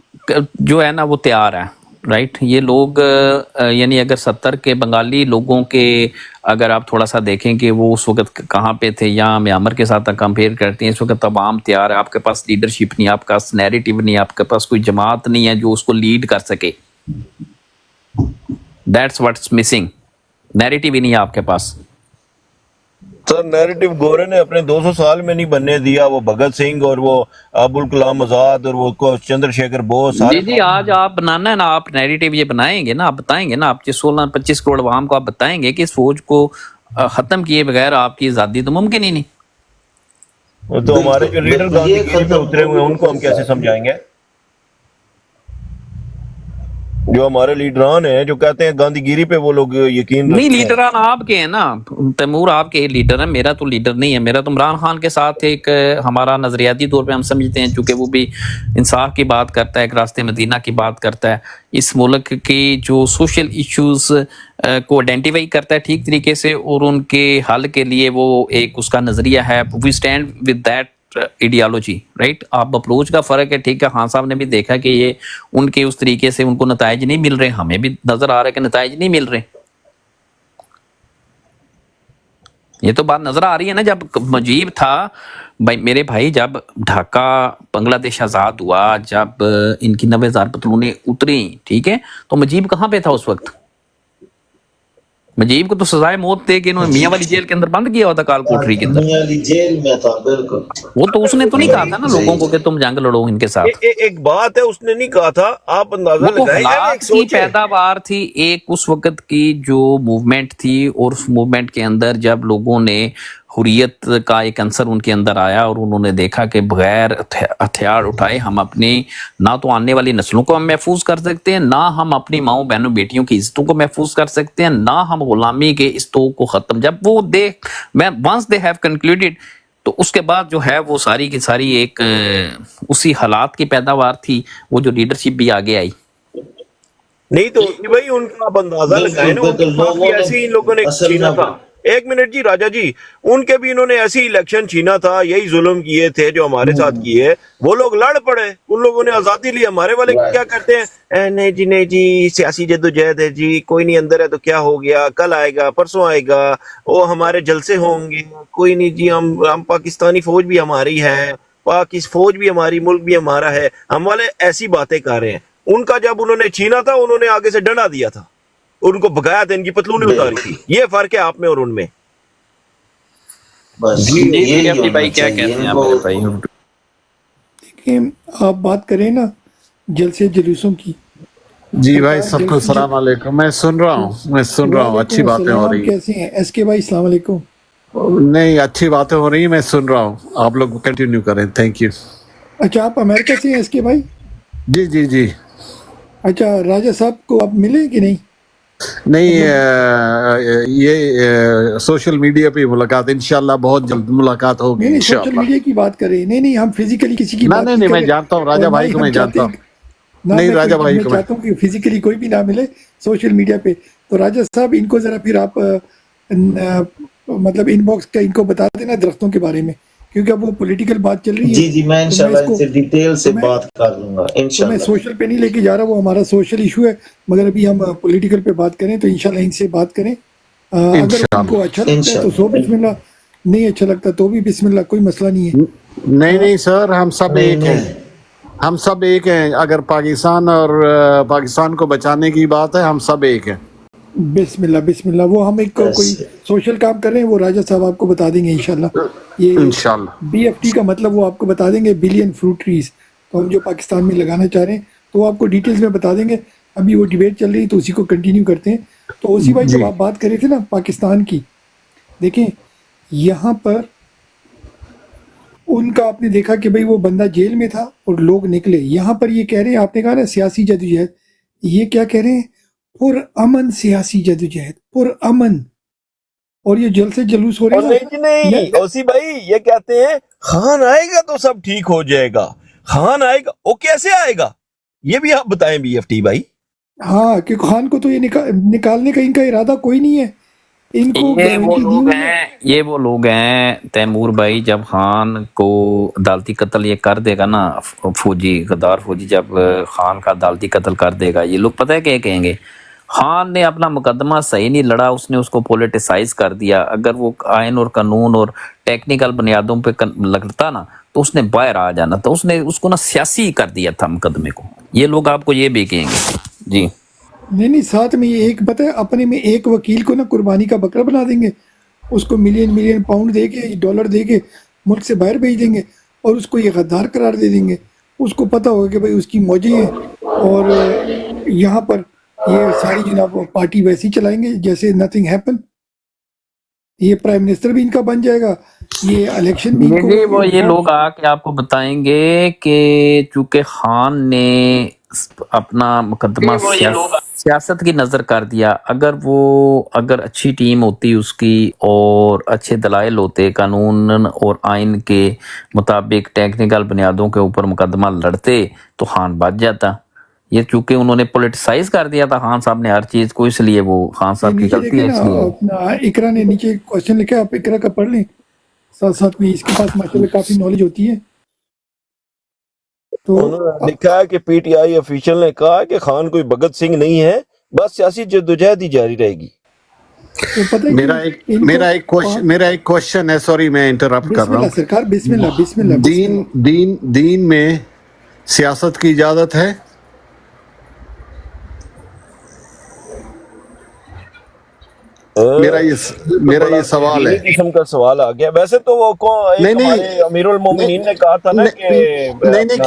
جو ہے نا وہ تیار ہے, رائٹ. یہ لوگ یعنی اگر 70 کے بنگالی لوگوں کے اگر آپ تھوڑا سا دیکھیں کہ وہ اس وقت کہاں پہ تھے, یا میامر کے ساتھ کمپیئر کرتے ہیں, اس وقت عوام تیار ہے. آپ کے پاس لیڈرشپ نہیں, آپ کا نیریٹو نہیں, آپ کے پاس کوئی جماعت نہیں ہے جو اس کو لیڈ کر سکے. دیٹس واٹس مسنگ, نیریٹو ہی نہیں ہے آپ کے پاس. سر نیریٹو گورے نے اپنے 200 سال میں نہیں بننے دیا، وہ بھگت سنگھ اور وہ ابوالکلام آزاد اور وہ چندر شیکھر بوس جی سارے جی آج آپ بنانا ہے نا، آپ نیریٹو یہ بنائیں گے نا، آپ بتائیں گے نا، آپ 16-25 کروڑ عوام کو آپ بتائیں گے کہ اس فوج کو ختم کیے بغیر آپ کی آزادی تو ممکن ہی نہیں. وہ تو ہمارے جو لیڈر بالکل، گاندھی یہ گیری پہ ختم اترے ہوئے ہیں ان کو ہم بالکل کیسے سمجھائیں گے؟ جو ہمارے لیڈران ہیں جو کہتے ہیں گاندھی گیری پہ وہ لوگ یقین نہیں، رکھتے ہیں. لیڈران آپ کے ہیں نا، تیمور آپ کے لیڈر ہیں، میرا تو لیڈر نہیں ہے. میرا تو عمران خان کے ساتھ ایک ہمارا نظریاتی طور پہ ہم سمجھتے ہیں، چونکہ وہ بھی انصاف کی بات کرتا ہے، ایک راستے مدینہ کی بات کرتا ہے، اس ملک کی جو سوشل ایشوز کو آئیڈینٹیفائی کرتا ہے ٹھیک طریقے سے، اور ان کے حل کے لیے وہ ایک اس کا نظریہ ہے. We stand with that ideology, right. آپ اپروچ کا فرق ہے، ٹھیک ہے. خان صاحب نے بھی دیکھا کہ یہ ان کے اس طریقے سے ان کو نتائج نہیں مل رہے، ہمیں بھی نظر آ رہا ہے کہ نتائج نہیں مل رہے. یہ تو بات نظر آ رہی ہے نا. جب مجیب تھا بھائی میرے بھائی، جب ڈھاکہ بنگلہ دیش آزاد ہوا، جب ان کی 90,000 پتلونیں اتری، ٹھیک ہے، تو مجیب کہاں پہ تھا اس وقت؟ مجیب کو تو سزائے موت دے کے انہوں نے میاں والی جیل کے اندر بند کیا ہوا تھا، کال کوٹری کے اندر. میاں علی جیل میں تھا، بالکل وہ تو اس نے تو نہیں کہا تھا نا لوگوں کو صحیح. کہ تم جنگ لڑو ان کے ساتھ. ایک بات ہے، اس نے نہیں کہا تھا، آپ اندازہ وہ تو لگائیں. ایک حالات کی سوچیں پیداوار تھی، ایک اس وقت کی جو موومنٹ تھی، اور اس موومنٹ کے اندر جب لوگوں نے حریت کا ایک عنصر ان کے اندر آیا اور انہوں نے دیکھا کہ بغیر ہتھیار اٹھائے ہم اپنی نہ تو آنے والی نسلوں کو ہم محفوظ کر سکتے ہیں، نہ ہم اپنی ماؤں بہنوں بیٹیوں کی عزتوں کو محفوظ کر سکتے ہیں، نہ ہم غلامی کے اس تو کو ختم. جب وہ once they have concluded، تو اس کے بعد جو ہے وہ ساری کی ساری ایک اسی حالات کی پیداوار تھی، وہ جو لیڈرشپ بھی آگے آئی. نہیں تو بھائی ان کا آپ اندازہ لگائیں نا، ان کے بالکل ساتھ بھی لوگوں ایسے ہی ان لوگوں نے اصل چھینا میں تھا. ایک منٹ جی راجا جی، ان کے بھی انہوں نے ایسے ہی الیکشن چھینا تھا، یہی ظلم کیے تھے جو ہمارے ساتھ کیے. وہ لوگ لڑ پڑے، ان لوگوں نے آزادی لی. ہمارے والے کیا کرتے ہیں، نہیں جی نہیں جی سیاسی جدوجہد ہے جی، کوئی نہیں اندر ہے تو کیا ہو گیا، کل آئے گا پرسوں آئے گا، وہ ہمارے جلسے ہوں گے، کوئی نہیں جی ہم پاکستانی فوج بھی ہماری ہے، فوج بھی ہماری، ملک بھی ہمارا ہے. ہم والے ایسی باتیں کر رہے ہیں. ان کا جب انہوں نے چھینا تھا انہوں نے آگے سے ڈنڈا دیا تھا، ان کو بھگایا تھا، ان کی پتلونیں اتاری تھی. یہ فرق ہے آپ میں اور ان میں. بس جی جی یہی اپنی ہونا بھائی کیا چاہیے کہتے ان ہیں کو. میرے بھائی؟ کہ آپ بات کریں نا جلسے جلوسوں کی. جی بھائی سب کو السلام علیکم. میں سن رہا ہوں اچھی وعلیکم باتیں ہو السلام، رہی کیسے ہیں ایس کے بھائی؟ السلام علیکم. نہیں اچھی باتیں ہو رہی ہیں، میں سن رہا ہوں، آپ لوگ کنٹینیو کریں. Thank you. اچھا آپ امریکہ سے ہیں ایس کے بھائی؟ جی جی جی. اچھا راجہ صاحب کو آپ ملے کہ نہیں؟ نہیں یہ سوشل میڈیا پہ ملاقات، انشاءاللہ بہت جلد ملاقات ہوگی نہیں سوشل انشاءاللہ. میڈیا کی بات کریں، نہیں ہم فزیکلی کسی کی بات نہیں نہیں کر میں رہے. جانتا ہوں اور راجہ نہ بھائی ہی کو، ہم میں چاہتے جانتا ہیں، ہوں. نہ نہیں راجہ بھائی میں کو چاہتا ہوں کہ فزیکلی کوئی بھی نہ ملے سوشل میڈیا پہ. تو راجہ صاحب ان کو ذرا پھر آپ مطلب ان باکس کا ان کو بتا دینا درختوں کے بارے میں، کیونکہ اب وہ پولیٹیکل بات چل رہی ہے. جی جی میں تو میں انشاءاللہ اس ان کو سے ڈیٹیل سے تو میں بات کر لوں گا تو میں انشاءاللہ. سوشل پہ نہیں لے کے جا رہا، وہ ہمارا سوشل ایشو ہے، مگر ابھی ہم پولیٹیکل پہ بات کریں تو انشاءاللہ ان سے بات کریں. اگر ان کو انشاءاللہ. اچھا لگتا ہے تو سو انشاءاللہ. بسم اللہ، نہیں اچھا لگتا تو بھی بسم اللہ، کوئی مسئلہ نہیں ہے. نہیں سر، ہم سب نہیں ایک ہیں، نہیں ہم سب ایک ہیں. اگر پاکستان اور پاکستان کو بچانے کی بات ہے، ہم سب ایک ہیں. بسم اللہ. وہ ہم ایک کوئی ایسے سوشل کام کر رہے ہیں، وہ راجہ صاحب آپ کو بتا دیں گے انشاءاللہ. یہ انشاءاللہ. بی ایف ٹی کا مطلب وہ آپ کو بتا دیں گے، بلین فروٹ ٹریز. تو ہم جو پاکستان میں لگانا چاہ رہے ہیں تو وہ آپ کو ڈیٹیلز میں بتا دیں گے. ابھی وہ ڈیبیٹ چل رہی ہے تو اسی کو کنٹینیو کرتے ہیں. تو اسی بھائی جب جی آپ بات کر رہے تھے نا پاکستان کی، دیکھیں یہاں پر ان کا آپ نے دیکھا کہ بھئی وہ بندہ جیل میں تھا اور لوگ نکلے. یہاں پر یہ کہہ رہے ہیں، آپ نے کہا نا سیاسی جدوجہد، یہ کیا کہہ رہے ہیں؟ پر امن سیاسی جدوجہد، پر امن. اور یہ جلسے جلوس ہو رہے اور ہیں نہیں جی نا، نہیں اوسی بھائی، یہ کہتے ہیں خان آئے گا تو سب ٹھیک ہو جائے گا. خان آئے گا، وہ کیسے آئے گا یہ بھی آپ بتائیں بی ایف ٹی بھائی. ہاں کہ خان کو تو یہ نکالنے کا ان کا ارادہ کوئی نہیں ہے، ان کو یہ وہ گارنٹی دی لوگ ہوئی ہے. ہیں، یہ وہ لوگ ہیں تیمور بھائی، جب خان کو عدالتی قتل یہ کر دے گا نا، فوجی غدار فوجی جب خان کا عدالتی قتل کر دے گا، یہ لوگ پتہ ہے کیا کہیں گے؟ خان نے اپنا مقدمہ صحیح نہیں لڑا، اس نے اس کو پولیٹیسائز کر دیا. اگر وہ آئین اور قانون اور ٹیکنیکل بنیادوں پہ لڑتا نا تو اس نے باہر آ جانا تھا. اس نے اس کو نا سیاسی کر دیا تھا مقدمے کو. یہ لوگ آپ کو یہ بھی کہیں گے. جی نہیں ساتھ میں یہ ایک پتہ ہے، اپنے میں ایک وکیل کو نا قربانی کا بکرا بنا دیں گے اس کو ملین پاؤنڈ دے کے ڈالر دے کے ملک سے باہر بھیج دیں گے اور اس کو یہ غدار قرار دے دیں گے. اس کو پتہ ہوگا کہ بھائی اس کی موجیں ہیں اور یہاں پر یہ ساری جناب پارٹی ویسی چلائیں گے جیسے نتھنگ ہیپن. یہ پرائم منسٹر بھی ان کا بن جائے گا, یہ الیکشن بھی ان کو دیکھیے وہ یہ لوگ آ کے آپ کو بتائیں گے کہ چونکہ خان نے اپنا مقدمہ سیاست کی نظر کر دیا, اگر اچھی ٹیم ہوتی اس کی اور اچھے دلائل ہوتے, قانون اور آئین کے مطابق ٹیکنیکل بنیادوں کے اوپر مقدمہ لڑتے تو خان بچ جاتا. یہ چونکہ انہوں نے پولیٹیسائز کر دیا تھا خان صاحب نے ہر چیز کو, اس لیے وہ خان صاحب کی غلطی ہے. اس لیے اپنا اقرا نے نیچے کوشچن لکھا ہے, آپ اقرا کا پڑھ لیں ساتھ ساتھ میں, اس کے پاس ماشاءاللہ کافی نالج ہوتی ہے. تو انہوں نے لکھا ہے کہ پی ٹی آئی افیشل نے کہا کہ خان کوئی بھگت سنگھ نہیں ہے, بس سیاسی جدوجہد ہی جاری رہے گی. پتہ ہے میرا ایک کوشچن ہے, سوری میں انٹرپٹ کر رہا ہوں سرکار, بسم اللہ. دین میں سیاست کی اجازت ہے؟ میرا یہ سوال ہے. قسم کا سوال آ گیا. ویسے تو وہ ہمارے امیر المومنین نے کہا تھا نا کہ نہیں,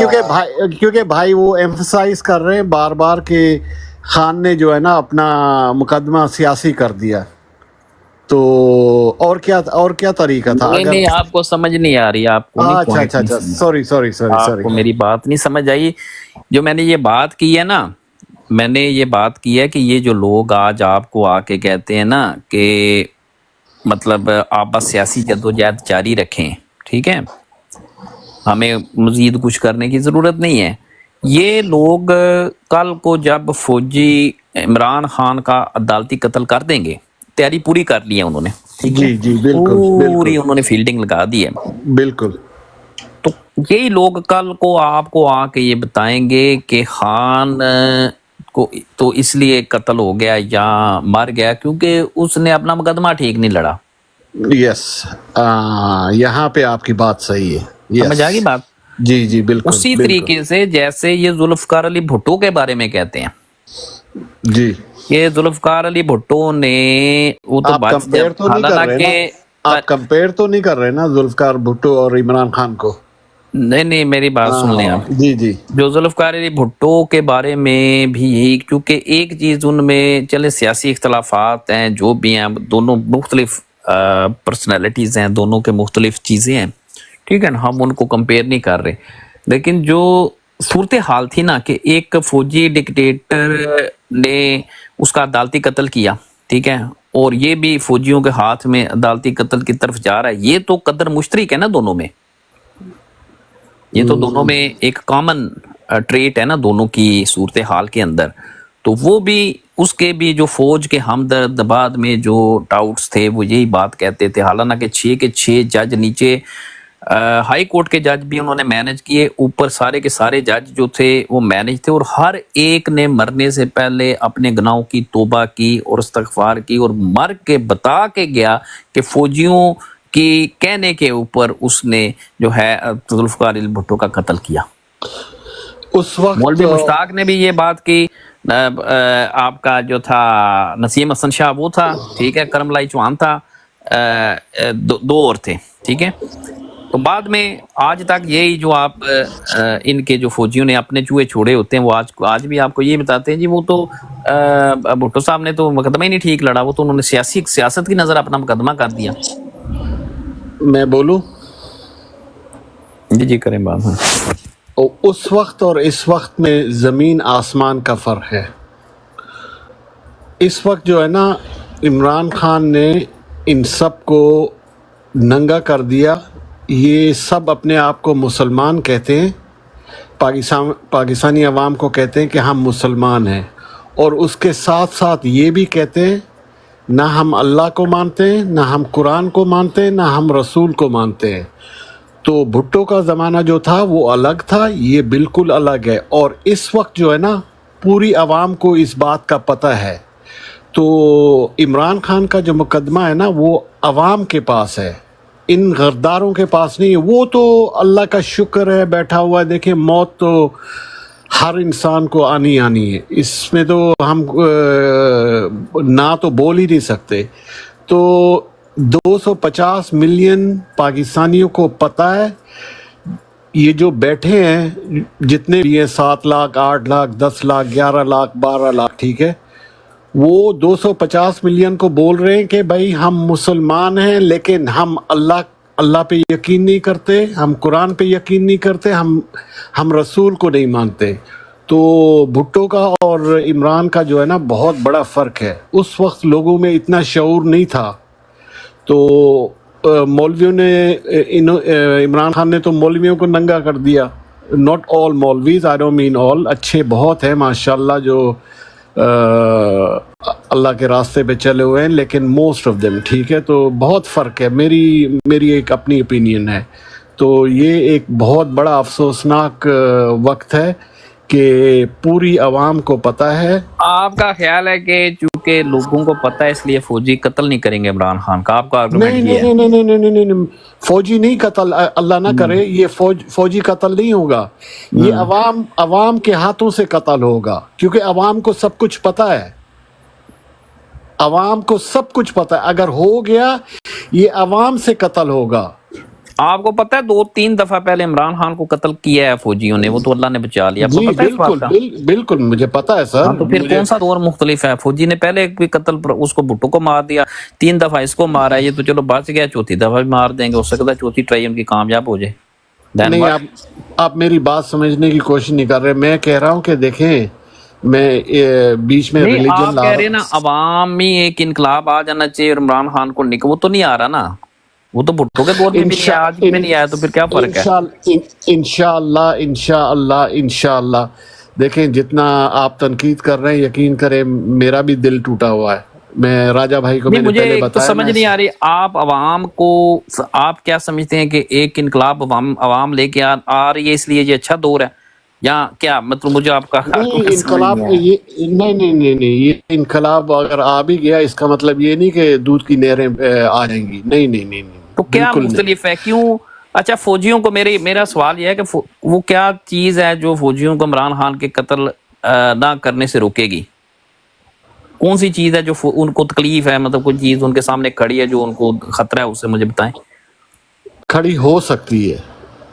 کیونکہ بھائی وہ ایمفسائز کر رہے ہیں بار بار کہ خان نے جو ہے نا اپنا مقدمہ سیاسی کر دیا, تو اور کیا طریقہ تھا؟ نہیں آپ کو سمجھ نہیں آ رہی, آپ کو اچھا سوری آپ کو میری بات نہیں سمجھ آئی. جو میں نے یہ بات کی ہے نا, میں نے یہ بات کی ہے کہ یہ جو لوگ آج آپ کو آ کے کہتے ہیں نا کہ مطلب آپ بس سیاسی جدوجہد جاری رکھیں, ٹھیک ہے, ہمیں مزید کچھ کرنے کی ضرورت نہیں ہے. یہ لوگ کل کو جب فوجی عمران خان کا عدالتی قتل کر دیں گے, تیاری پوری کر لی ہے انہوں نے, ٹھیک ہے, جی بالکل پوری انہوں نے فیلڈنگ لگا دی ہے. بالکل. تو یہی لوگ کل کو آپ کو آ کے یہ بتائیں گے کہ خان کو تو اس لیے قتل ہو گیا یا مر گیا کیونکہ اس نے اپنا مقدمہ ٹھیک نہیں لڑا. یس, یہاں پہ آپ کی بات صحیح ہے. سمجھ آ گئی بات؟ جی بالکل. اسی طریقے سے جیسے یہ ذوالفقار علی بھٹو کے بارے میں کہتے ہیں, جی یہ ذوالفقار علی بھٹو نے وہ تو آپ کمپیئر تو نہیں کر رہے نا ذوالفقار بھٹو اور عمران خان کو؟ نہیں میری بات سن لیں آپ. جی جو ذوالفقار علی بھٹو کے بارے میں بھی یہی, کیونکہ ایک چیز ان میں چلے سیاسی اختلافات ہیں جو بھی ہیں, دونوں مختلف پرسنالٹیز ہیں, دونوں کے مختلف چیزیں ہیں, ٹھیک ہے نا, ہم ان کو کمپیئر نہیں کر رہے. لیکن جو صورتحال تھی نا کہ ایک فوجی ڈکٹیٹر نے اس کا عدالتی قتل کیا, ٹھیک ہے, اور یہ بھی فوجیوں کے ہاتھ میں عدالتی قتل کی طرف جا رہا ہے, یہ تو قدر مشترک ہے نا دونوں میں, یہ تو دونوں میں ایک کامن ٹریٹ ہے نا دونوں کی صورتحال کے اندر. تو وہ بھی اس کے بھی جو فوج کے ہمدرد بعد میں جو ڈاؤٹس تھے وہ یہی بات کہتے تھے, حالانکہ 6 کے 6 جج نیچے ہائی کورٹ کے جج بھی انہوں نے مینج کیے, اوپر سارے کے سارے جج جو تھے وہ مینج تھے, اور ہر ایک نے مرنے سے پہلے اپنے گناہوں کی توبہ کی اور استغفار کی, اور مر کے بتا کے گیا کہ فوجیوں کی کہنے کے اوپر اس نے جو ہے ذوالفقار علی بھٹو کا قتل کیا. اس وقت مولوی مشتاق نے بھی یہ بات کی, آپ کا جو تھا نسیم حسن شاہ وہ تھا, ٹھیک ہے, کرم لائی چوہان تھا, 2 اور تھے, ٹھیک ہے. تو بعد میں آج تک یہی جو آپ ان کے جو فوجیوں نے اپنے چوہے چھوڑے ہوتے ہیں وہ آج بھی آپ کو یہ بتاتے ہیں جی وہ تو بھٹو صاحب نے تو مقدمہ ہی نہیں ٹھیک لڑا, وہ تو انہوں نے سیاست کی نظر اپنا مقدمہ کر دیا. میں بولوں؟ جی کریں بات. اس وقت اور اس وقت میں زمین آسمان کا فرق ہے. اس وقت جو ہے نا عمران خان نے ان سب کو ننگا کر دیا. یہ سب اپنے آپ کو مسلمان کہتے ہیں, پاکستانی عوام کو کہتے ہیں کہ ہم مسلمان ہیں, اور اس کے ساتھ ساتھ یہ بھی کہتے ہیں نہ ہم اللہ کو مانتے ہیں, نہ ہم قرآن کو مانتے ہیں, نہ ہم رسول کو مانتے ہیں. تو بھٹو کا زمانہ جو تھا وہ الگ تھا, یہ بالکل الگ ہے. اور اس وقت جو ہے نا پوری عوام کو اس بات کا پتہ ہے. تو عمران خان کا جو مقدمہ ہے نا وہ عوام کے پاس ہے, ان غداروں کے پاس نہیں ہے. وہ تو اللہ کا شکر ہے بیٹھا ہوا ہے. دیکھیں موت تو ہر انسان کو آنی ہے, اس میں تو ہم نہ تو بول ہی نہیں سکتے. تو 250 ملین پاکستانیوں کو پتہ ہے، یہ جو بیٹھے ہیں جتنے بھی ہیں 7 لاکھ 8 لاکھ 10 لاکھ 11 لاکھ 12 لاکھ، ٹھیک ہے، وہ 250 ملین کو بول رہے ہیں کہ بھائی ہم مسلمان ہیں لیکن ہم اللہ پہ یقین نہیں کرتے، ہم قرآن پہ یقین نہیں کرتے، ہم رسول کو نہیں مانتے۔ تو بھٹو کا اور عمران کا جو ہے نا بہت بڑا فرق ہے۔ اس وقت لوگوں میں اتنا شعور نہیں تھا، تو مولویوں نے عمران خان نے تو مولویوں کو ننگا کر دیا۔ Not all maulvis, I don't mean all, اچھے بہت ہیں ماشاءاللہ جو اللہ کے راستے پہ چلے ہوئے ہیں، لیکن موسٹ آف دیم، ٹھیک ہے، تو بہت فرق ہے۔ میری ایک اپنی اوپینین ہے۔ تو یہ ایک بہت بڑا افسوسناک وقت ہے کہ پوری عوام کو پتہ ہے۔ آپ کا خیال ہے کہ چونکہ لوگوں کو پتہ ہے اس لیے فوجی قتل نہیں کریں گے عمران خان کا؟ آپ کا آرگومنٹ نہیں یہ ہے؟ نہیں نہیں نہیں نہیں نہیں، فوجی نہیں قتل، اللہ نہ کرے، یہ فوجی قتل نہیں ہوگا، یہ عوام کے ہاتھوں سے قتل ہوگا، کیونکہ عوام کو سب کچھ پتہ ہے، عوام کو سب کچھ پتہ ہے۔ اگر ہو گیا یہ عوام سے قتل ہوگا۔ آپ کو پتہ ہے 2-3 دفعہ پہلے عمران خان کو قتل کیا ہے فوجیوں نے، وہ تو اللہ نے بچا لیا، آپ کو جی پتہ ہے اس بات بالکل کا؟ بالکل مجھے پتہ ہے سر۔ ہاں، تو پھر کون سا دور مختلف ہے؟ فوجی نے پہلے بھی قتل پر اس کو بھٹو کو مار دیا، 3 دفعہ اس کو مارا ہے، یہ تو چلو بچ گیا، چوتھی دفعہ بھی مار دیں گے، ہو سکتا ہے چوتھی ٹرائی ان کی کامیاب ہو جائے۔ نہیں، آپ میری بات سمجھنے کی کوشش نہیں کر رہے۔ میں کہہ رہا ہوں کہ دیکھیں، میں بیچ میں نہیں، ریلیجن آپ لا کہہ رہا رہے ہیں نا عوامی ایک انقلاب آ جانا چاہیے اور عمران خان کو وہ تو نہیں آ رہا نا، وہ تو بھٹو کے دور میں بھی نہیں آیا، آج میں نہیں آیا، تو پھر کیا فرق ہے؟ انشاءاللہ دیکھیں، جتنا آپ تنقید کر رہے ہیں یقین کریں میرا بھی دل ٹوٹا ہوا ہے۔ میں راجہ بھائی کو نہیں، میں نے مجھے پہلے ایک تو بتایا، سمجھ نہیں آ رہی، آپ عوام کو آپ کیا سمجھتے ہیں کہ ایک انقلاب عوام لے کے آ رہی ہے اس لیے یہ اچھا دور ہے، یا کیا مطلب؟ مجھے آپ کا نہیں سمجھ انقلاب، نہیں آیا۔ یہ نہیں، یہ انقلاب اگر آ بھی گیا اس کا مطلب یہ نہیں کہ دودھ کی نہریں آ جائیں گی، نہیں، تو کیا بالکل نہیں۔ مختلف ہے؟ کیوں؟ اچھا، فوجیوں کو میرا سوال یہ ہے کہ وہ کیا چیز ہے جو فوجیوں کو عمران خان کے قتل نہ کرنے سے روکے گی؟ کون سی چیز ہے جو ان کو تکلیف ہے، مطلب کوئی چیز ان کے سامنے کھڑی ہے جو ان کو خطرہ ہے، اسے مجھے بتائیں۔ کھڑی ہو سکتی ہے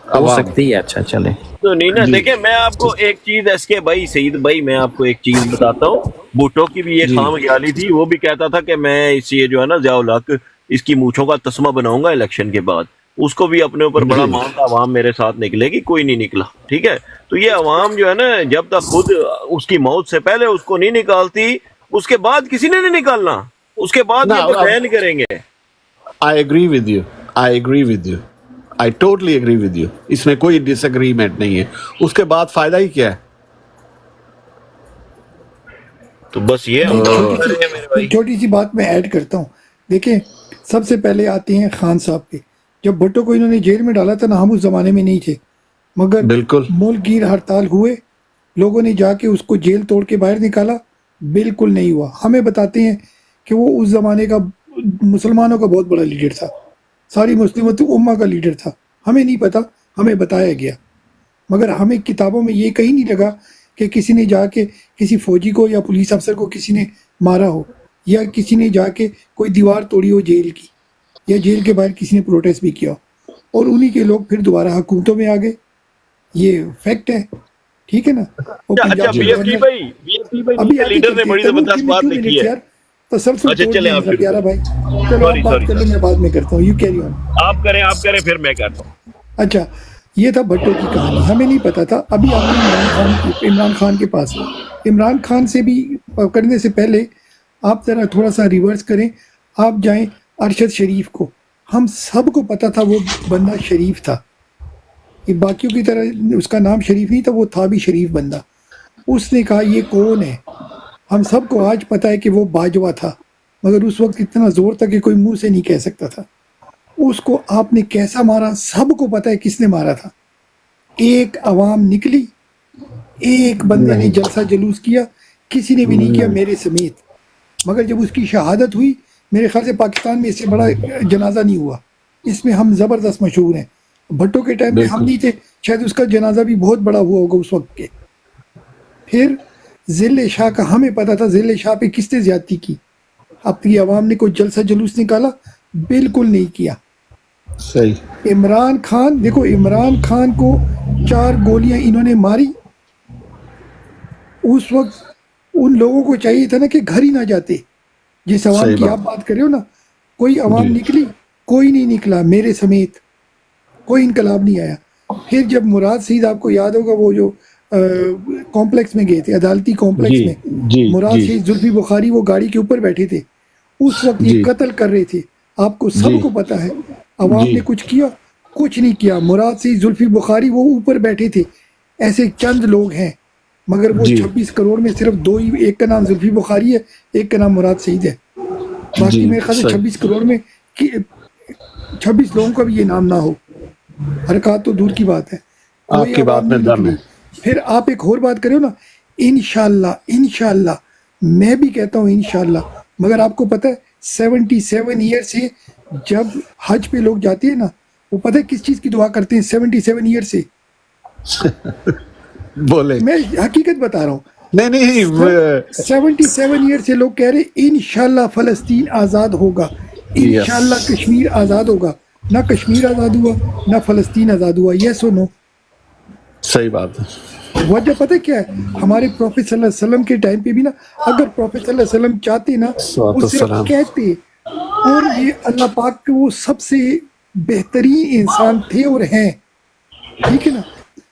ہو عوام۔ سکتی ہے، اچھا چلے۔ تو نہیں نا، جی دیکھیں میں آپ کو ایک چیز ایس کے بھائی، سعید بھائی، میں آپ کو ایک چیز بتاتا ہوں۔ بھٹو کی بھی یہ جی خام خیالی تھی، وہ بھی کہتا تھا کہ میں یہ جو ہے نا ضیاء الحق، اس کی مونچھوں کا تسمہ بناؤں گا الیکشن کے بعد۔ اس کو بھی اپنے اوپر بڑا جی مانتا، عوام میرے ساتھ نکلے گی، کوئی نہیں نکلا، ٹھیک ہے۔ تو یہ عوام جو ہے نا، جب تک خود اس کی موت سے پہلے اس کو نہیں نکالتی، اس کے بعد کسی نے نہیں نکالنا، اس کے بعد نا، یہ پلان کریں گے۔ I agree with you. I totally agree with you. اس میں کوئی ڈس اگریمنٹ نہیں ہے۔ اس کے بعد فائدہ ہی کیا ہے؟ تو بس یہ ہم میرے بھائی۔ چھوٹی سی بات میں ایڈ کرتا ہوں۔ دیکھیں، سب سے پہلے آتے ہیں خان صاحب کے۔ جب بھٹو کو انہوں نے جیل میں ڈالا تھا نا، ہم اس زمانے میں نہیں تھے، مگر بالکل ملک گیر ہڑتال ہوئے، لوگوں نے جا کے اس کو جیل توڑ کے باہر نکالا، بالکل نہیں ہوا۔ ہمیں بتاتے ہیں کہ وہ اس زمانے کا مسلمانوں کا بہت بڑا لیڈر تھا، ساری مسلمت امہ کا لیڈر تھا۔ ہمیں نہیں پتا، ہمیں بتایا گیا، مگر ہمیں کتابوں میں یہ کہیں نہیں لگا کہ کسی نے جا کے کسی فوجی کو یا پولیس افسر کو کسی نے مارا ہو، یا کسی نے جا کے کوئی دیوار توڑی ہو جیل کی، یا جیل کے باہر کسی نے پروٹیسٹ بھی کیا ہو، اور انہی کے لوگ پھر دوبارہ حکومتوں میں آ گئے۔ یہ فیکٹ ہے، ٹھیک ہے نا۔ اور اچھا پنجاب بی کے ایس پی گورنر، بھائی ابھی کے آگے لیڈر نے چلتے بڑی ہیں، زبردست بات لکھی ہے۔ یار تسلسل اچھا توڑ چلیں دیں آپ میرا پیارا بھائی، چلو آپ بات کر لیں، میں بعد میں کرتا ہوں، یو کیری آن۔ آپ کریں پھر میں کرتا ہوں۔ اچھا، یہ تھا بھٹو کی کہانی، ہمیں نہیں پتا تھا۔ ابھی آپ نے عمران خان کے پاس، عمران خان سے بھی پکڑنے سے پہلے آپ ذرا تھوڑا سا ریورس کریں، آپ جائیں ارشد شریف کو۔ ہم سب کو پتا تھا وہ بندہ شریف تھا، یہ باقیوں کی طرح اس کا نام شریف نہیں تھا، وہ تھا بھی شریف بندہ۔ اس نے کہا یہ کون ہے؟ ہم سب کو آج پتا ہے کہ وہ باجوہ تھا، مگر اس وقت اتنا زور تھا کہ کوئی منہ سے نہیں کہہ سکتا تھا۔ اس کو آپ نے کیسا مارا، سب کو پتا ہے کس نے مارا تھا۔ ایک عوام نکلی، ایک بندے نے جلسہ جلوس کیا، کسی نے بھی نہیں کیا میرے سمیت، مگر جب اس کی شہادت ہوئی، میرے خیال سے پاکستان میں اس سے بڑا جنازہ نہیں ہوا۔ اس میں ہم زبردست مشہور ہیں۔ بھٹو کے ٹائم میں ہم نہیں تھے، شاید اس کا جنازہ بھی بہت بڑا ہوا ہوگا اس وقت کے۔ پھر ذل شاہ کا ہمیں پتا تھا ذل شاہ پہ کس نے زیادتی کی، اپنی عوام نے کوئی جلسہ جلوس نکالا، بالکل نہیں کیا. صحیح. عمران خان دیکھو، عمران خان کو 4 گولیاں انہوں نے ماری. اس وقت ان لوگوں کو چاہیے تھا نا کہ گھر ہی نہ جاتے. جس عوام صحیح کی آپ بات. بات کر رہے ہو نا، کوئی عوام جی نکلی؟ کوئی نہیں نکلا، میرے سمیت کوئی انقلاب نہیں آیا. پھر جب مراد سعید، آپ کو یاد ہوگا وہ جو کمپلیکس میں گئے تھے، عدالتی جی کمپلیکس میں، جی مراد جی سعید زلفی بخاری وہ گاڑی کے اوپر بیٹھے تھے. اس وقت یہ جی قتل کر رہے تھے. آپ کو جی سب کو پتا ہے. عوام جی نے کچھ کیا؟ کچھ نہیں کیا. مراد سعید زلفی بخاری وہ اوپر بیٹھے تھے. ایسے چند لوگ ہیں، مگر وہ جی 26 کروڑ میں صرف 2 ہی، ایک کا نام زلفی بخاری ہے، ایک کا نام مراد سعید ہے. باقی جی. میرے خیال سے صحیح. 26 کروڑ میں 26 لوگوں کا بھی یہ نام نہ ہو. حرکات تو دور کی بات ہے، آپ کوئی کی عوام بات میں نہیں دم ہے. نکلی. پھر آپ ایک اور بات کرو نا، انشاءاللہ انشاءاللہ، میں بھی کہتا ہوں انشاءاللہ. مگر آپ کو پتہ ہے 77 ایئر سے جب حج پہ لوگ جاتے ہیں نا، وہ پتہ ہے کس چیز کی دعا کرتے ہیں 77 ایئر سے؟ بولے. میں حقیقت بتا رہا ہوں. نہیں نہیں 77 ایئر سے لوگ کہہ رہے انشاءاللہ فلسطین آزاد ہوگا، یس. انشاءاللہ کشمیر آزاد ہوگا. نہ کشمیر آزاد ہوا، نہ فلسطین آزاد ہوا. یس و نو؟ صحیح بات ہے. وجہ پتہ کیا ہے؟ ہمارے پروفیٹ صلی اللہ علیہ وسلم کے ٹائم پہ بھی نا، اگر پروفیٹ صلی اللہ علیہ وسلم چاہتے نا، وہ صلوات صرف السلام. کہتے. اور یہ اللہ پاک کے وہ سب سے بہترین انسان تھے اور ہیں، ٹھیک ہے نا،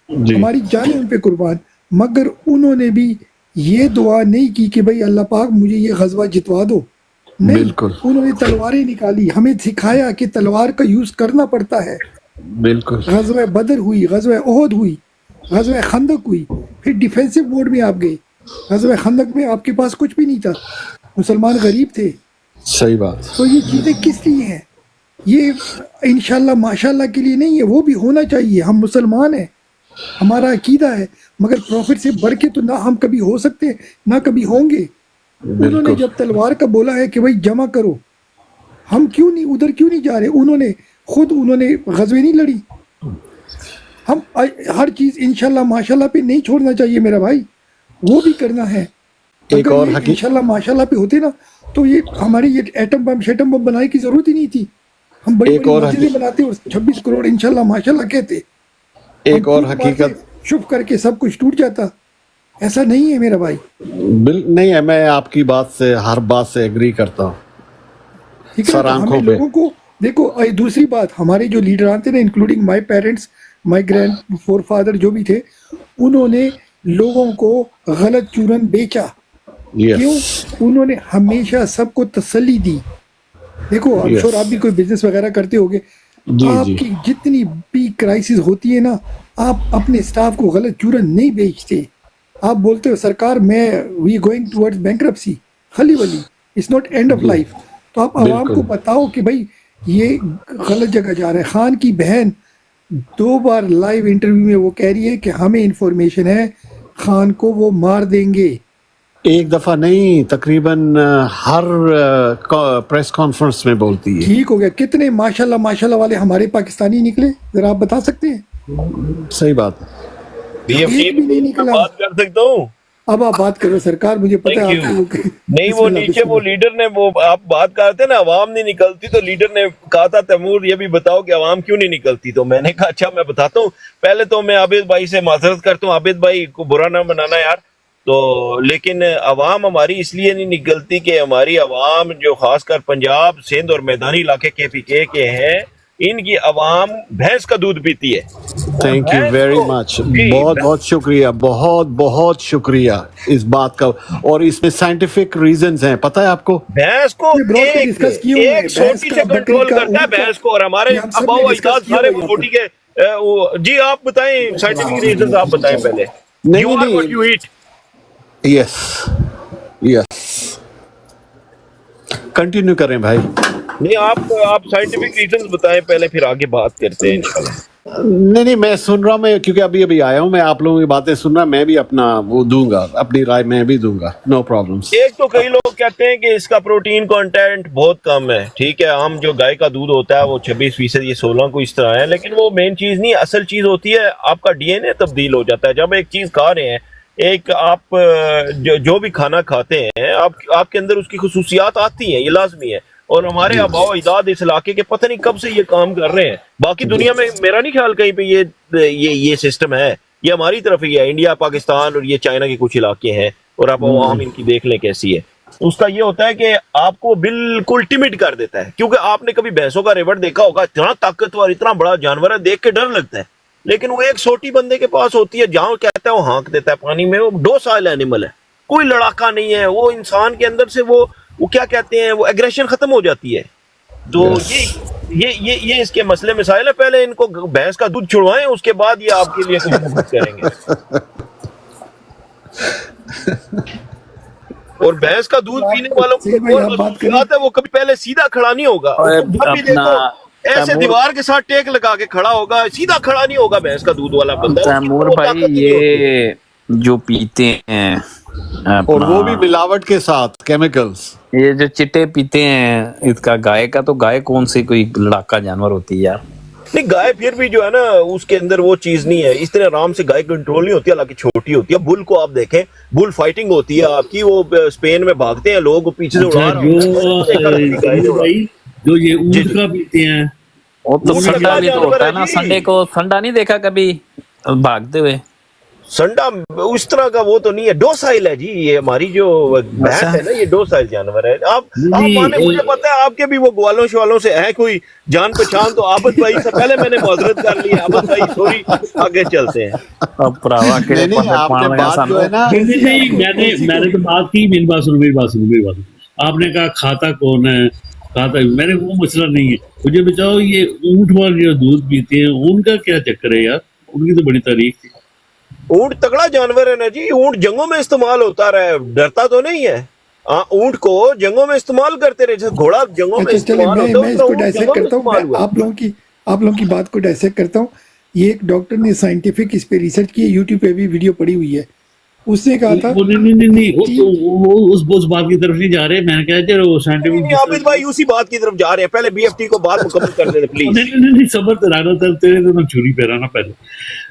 جی ہماری جانیں ان پہ قربان. مگر انہوں نے بھی یہ دعا نہیں کی کہ بھئی اللہ پاک مجھے یہ غزوہ جتوا دو. نہیں، بالکل انہوں نے تلواریں نکالی، ہمیں سکھایا کہ تلوار کا یوز کرنا پڑتا ہے. بالکل. غزوہ بدر ہوئی، غزوہ احد ہوئی، غزوہ خندق ہوئی. پھر ڈیفینسو موڈ میں آپ گئے. غزوہ خندق میں آپ کے پاس کچھ بھی نہیں تھا، مسلمان غریب تھے. صحیح بات. تو یہ چیزیں کس لیے ہیں؟ یہ انشاءاللہ ماشاءاللہ کے لیے نہیں ہے. وہ بھی ہونا چاہیے، ہم مسلمان ہیں، ہمارا عقیدہ ہے. مگر پروفٹ سے بڑھ کے تو نہ ہم کبھی ہو سکتے نہ کبھی ہوں گے. انہوں نے بالکل. جب تلوار کا بولا ہے کہ بھائی جمع کرو، ہم کیوں نہیں ادھر کیوں نہیں جا رہے؟ انہوں نے غزوے نہیں لڑی. ہم ہر چیز انشاءاللہ ماشاءاللہ پہ نہیں چھوڑنا چاہیے میرا بھائی، وہ بھی کرنا ہے. ایک اگر اور یہ حقیقت. انشاءاللہ ماشاءاللہ پہ ہوتے نا، تو یہ ہماری یہ ایٹم بم بنانے کی ضرورت ہی نہیں تھی. ہم بڑی ایک بڑی اور مسجدیں بناتے اور 26 کروڑ انشاءاللہ ماشاءاللہ کہتے. ہم ایک اور پھوٹ مارتے، حقیقت. شف کر کے سب کچھ ٹوٹ جاتا. ایسا نہیں ہے میرا بھائی. نہیں ہے، میں آپ کی بات سے ہر بات سے ایگری کرتا ہوں. ٹھیک ہے نا. سر تو ہمیں آنکھوں پہ. لوگوں کو دیکھو. دوسری بات، ہمارے جو لیڈران تھے نا، including my parents, my grand forefather جو بھی تھے، انہوں نے لوگوں کو غلط چورن بیچا. یس کیوں؟ انہوں نے ہمیشہ سب کو تسلی دی. دیکھو اب یس. شور آپ بھی کوئی بزنس وغیرہ کرتے ہوگے، جی آپ جی کی جتنی بھی کرائسس ہوتی ہے نا، آپ اپنے سٹاف کو غلط چورن نہیں بیچتے. آپ بولتے ہو سرکار میں وی گوئنگ ٹورڈز بینکرپسی، خلی ولی، اٹس ناٹ اینڈ آف جی. لائف. تو آپ عوام کو بالکل. بتاؤ کہ بھائی یہ غلط جگہ جا رہا ہے. خان کی بہن 2 بار لائیو انٹرویو میں وہ کہہ رہی ہے کہ ہمیں انفارمیشن ہے خان کو وہ مار دیں گے. ایک دفعہ نہیں، تقریباً ہر پریس کانفرنس میں بولتی ہے. ٹھیک ہو گیا. کتنے ماشاءاللہ ماشاءاللہ والے ہمارے پاکستانی نکلے؟ ذرا آپ بتا سکتے ہیں؟ صحیح بات ہے. ایک بھی نہیں میں نکلا. بات کر سکتا ہوں؟ اب آپ بات کرو سرکار، مجھے پتا تھینک ہے یو. آپ کو. نہیں، بسم وہ اللہ نیچے بسم وہ اللہ. لیڈر نے، وہ آپ بات کرتے نا عوام نہیں نکلتی، تو لیڈر نے کہا تھا تیمور یہ بھی بتاؤ کہ عوام کیوں نہیں نکلتی. تو میں نے کہا اچھا میں بتاتا ہوں. پہلے تو میں عابد بھائی سے معذرت کرتا ہوں، عابد بھائی کو برا نہ بنانا یار. تو لیکن عوام ہماری اس لیے نہیں نکلتی کہ ہماری عوام جو خاص کر پنجاب، سندھ اور میدانی علاقے KPK کے ہیں، ان کی عوام بھینس کا دودھ پیتی ہے. اور تھینک یو بھینس ویری کو مچ. جی بہت بہت شکریہ، بہت بہت شکریہ اس بات کا. اور اس میں سائنٹیفک ریزنز ہیں، پتہ ہے آپ کو. بھینس کو یہ براڈ پہ ایک ڈسکس کیے ہوئے ہیں، ایک بھینس سوٹی کا، سے بکری کنٹرول کا، کرتا ہے اونٹ کا. بھینس کو. اور ہمارے یہ ہم سب ابا نے و ڈسکس اجداد کیا سارے ہوا وہ یہاں سوٹی کے جی آپ بتائیں سائنٹیفک ریزنز، آپ بتائیں پہلے. نہیں یو نہیں آر واٹ نہیں. You ate. Yes yes. Continue کریں بھائی. نہیں آپ سائنٹیفک ریزنز بتائیں پہلے، پھر آگے بات کرتے ہیں انشاءاللہ. نہیں میں سن رہا ہوں، میں کیونکہ ابھی آیا ہوں، میں آپ لوگوں کی باتیں سن رہا. میں بھی اپنا وہ دوں گا، اپنی رائے میں بھی دوں گا. نو پرابلمس. ایک تو کئی لوگ کہتے ہیں کہ اس کا پروٹین کانٹینٹ بہت کم ہے. ٹھیک ہے، ہم جو گائے کا دودھ ہوتا ہے وہ 26%، یہ 16 کو اس طرح ہے. لیکن وہ مین چیز نہیں، اصل چیز ہوتی ہے آپ کا DNA تبدیل ہو جاتا ہے جب ایک چیز کھا رہے ہیں. ایک آپ جو بھی کھانا کھاتے ہیں، آپ کے اندر اس کی خصوصیات آتی ہیں، یہ لازمی ہے. اور ہمارے آباء و اجداد اس علاقے کے پتہ نہیں کب سے یہ کام کر رہے ہیں. باقی دنیا میں میرا نہیں خیال کہیں پہ یہ سسٹم ہے. یہ ہماری طرف ہی ہے, انڈیا, پاکستان اور یہ چائنا کے کچھ علاقے ہیں, اور آپ عوام ان کی دیکھ لیں کیسی ہے. اس کا یہ ہوتا ہے کہ آپ کو بالکل ٹمٹ کر دیتا ہے, کیونکہ آپ نے کبھی بھینسوں کا ریوٹ دیکھا ہوگا, اتنا طاقتور اتنا بڑا جانور ہے, دیکھ کے ڈر لگتا ہے. لیکن وہ ایک چھوٹی بندے کے پاس ہوتی ہے, جہاں کہتا ہے وہ ہانک دیتا ہے پانی میں. وہ ڈوسائل اینیمل ہے, کوئی لڑاکا نہیں ہے. وہ انسان کے اندر سے وہ کیا کہتے ہیں, وہ ایگریشن ختم ہو جاتی ہے. تو یہ اس کے مسئلے مسائل ہے. پہلے ان کو بھینس کا دودھ چھڑوائیں, اس کے بعد یہ آپ کے لیے کچھ محبت کریں گے. اور بھینس کا دودھ پینے والوں کو اور مصروفیات ہے, وہ کبھی پہلے سیدھا کھڑا نہیں ہوگا. جب بھی دیکھو ایسے دیوار کے ساتھ ٹیک لگا کے کھڑا ہوگا, سیدھا کھڑا نہیں ہوگا بھینس کا دودھ والا بندہ. تیمور بھائی یہ جو پیتے ہیں اور وہ بھی ملاوٹ کے ساتھ کیمیکلز, یہ جو چٹے پیتے ہیں اس کا گائے کا, تو گائے کون سی کوئی لڑاکا جانور ہوتی ہے یار. نہیں, گائے پھر بھی جو ہے نا اس کے اندر وہ چیز نہیں ہے. اس طرح آرام سے گائے کنٹرول نہیں ہوتی, حالانکہ چھوٹی ہوتی ہے. بل کو آپ دیکھیں, بل فائٹنگ ہوتی ہے آپ کی, وہ اسپین میں بھاگتے ہیں لوگ, پیچھے سے اڑا رہا جو یہ اونٹ کا پیتے ہیں, وہ تو سنڈا بھی تو ہوتا ہے نا, سنڈے کو سنڈا نہیں دیکھا کبھی بھاگتے ہوئے. سنڈا اس طرح کا وہ تو نہیں ہے, ڈوسائل ہے جی. یہ ہماری جو بھینس ہے نا, یہ ڈوسائل جانور ہے. آپ مانے, مجھے پتا ہے آپ کے بھی وہ گوالوں شوالوں سے ہے کوئی جان پہچان, تو عابد بھائی سے پہلے میں نے معذرت کر لی. عابد بھائی سوری, آگے چلتے ہیں. اب پراوا کے نہیں نہیں, آپ نے بات جو ہے نا, میں نے تو بات کی, میری بات سنو. آپ نے کہا کھاتا کون ہے, میں نے وہ مسئلہ نہیں ہے. مجھے بتاؤ یہ اونٹ والے جو دودھ پیتے ہیں ان کا کیا چکر ہے یار, ان کی تو بڑی تاریخ تھی. اونٹ تگڑا جانور ہے نا جی. اونٹ جنگوں میں استعمال ہوتا رہا ہے, ڈرتا تو نہیں ہے. اونٹ کو جنگوں میں استعمال کرتے رہے, جیسے گھوڑا جنگوں میں استعمال ہوتا ہے, میں اس کو ڈائسیکٹ کرتا ہوں. آپ لوگوں کی بات کو ڈائسیکٹ کرتا ہوں. یہ ایک ڈاکٹر نے سائنٹیفک اس پہ ریسرچ کی, یوٹیوب پہ بھی ویڈیو پڑی ہوئی ہے. اس نے کہا تھا نہیں, اس بات کی طرف نہیں جا رہے. میں نے کہا چلو سائنٹیفک, عابد بھائی اسی بات کی طرف جا رہے ہیں. پہلے بی ایف ٹی کو بات مکمل کر دیں پلیز. نہیں, صبر کرانا تھا تیرے تو, میں چھری پہرانا. پہلے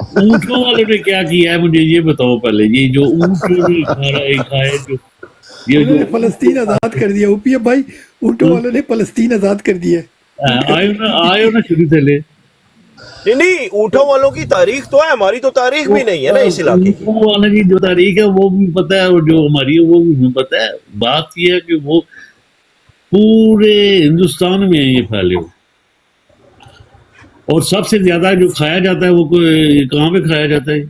اونٹوں والوں نے کیا کیا ہے مجھے یہ بتاؤ پہلے. یہ جو اونٹ کھائے, جو فلسطین آزاد کر دیا. اوپی بھائی, اونٹوں والوں نے فلسطین آزاد کر دیا. آئے نا شروع سے لے. نہیں, اونٹوں والوں کی تاریخ تو ہے, ہماری تو تاریخ بھی نہیں ہے نا اس علاقے کی. اونٹوں والوں کی جو تاریخ ہے وہ بھی پتہ ہے, اور جو ہماری ہے وہ بھی پتہ ہے. بات یہ ہے کہ وہ پورے ہندوستان میں یہ پھیلے ہو, اور سب سے زیادہ جو کھایا جاتا ہے وہ کہاں پہ کھایا جاتا ہے.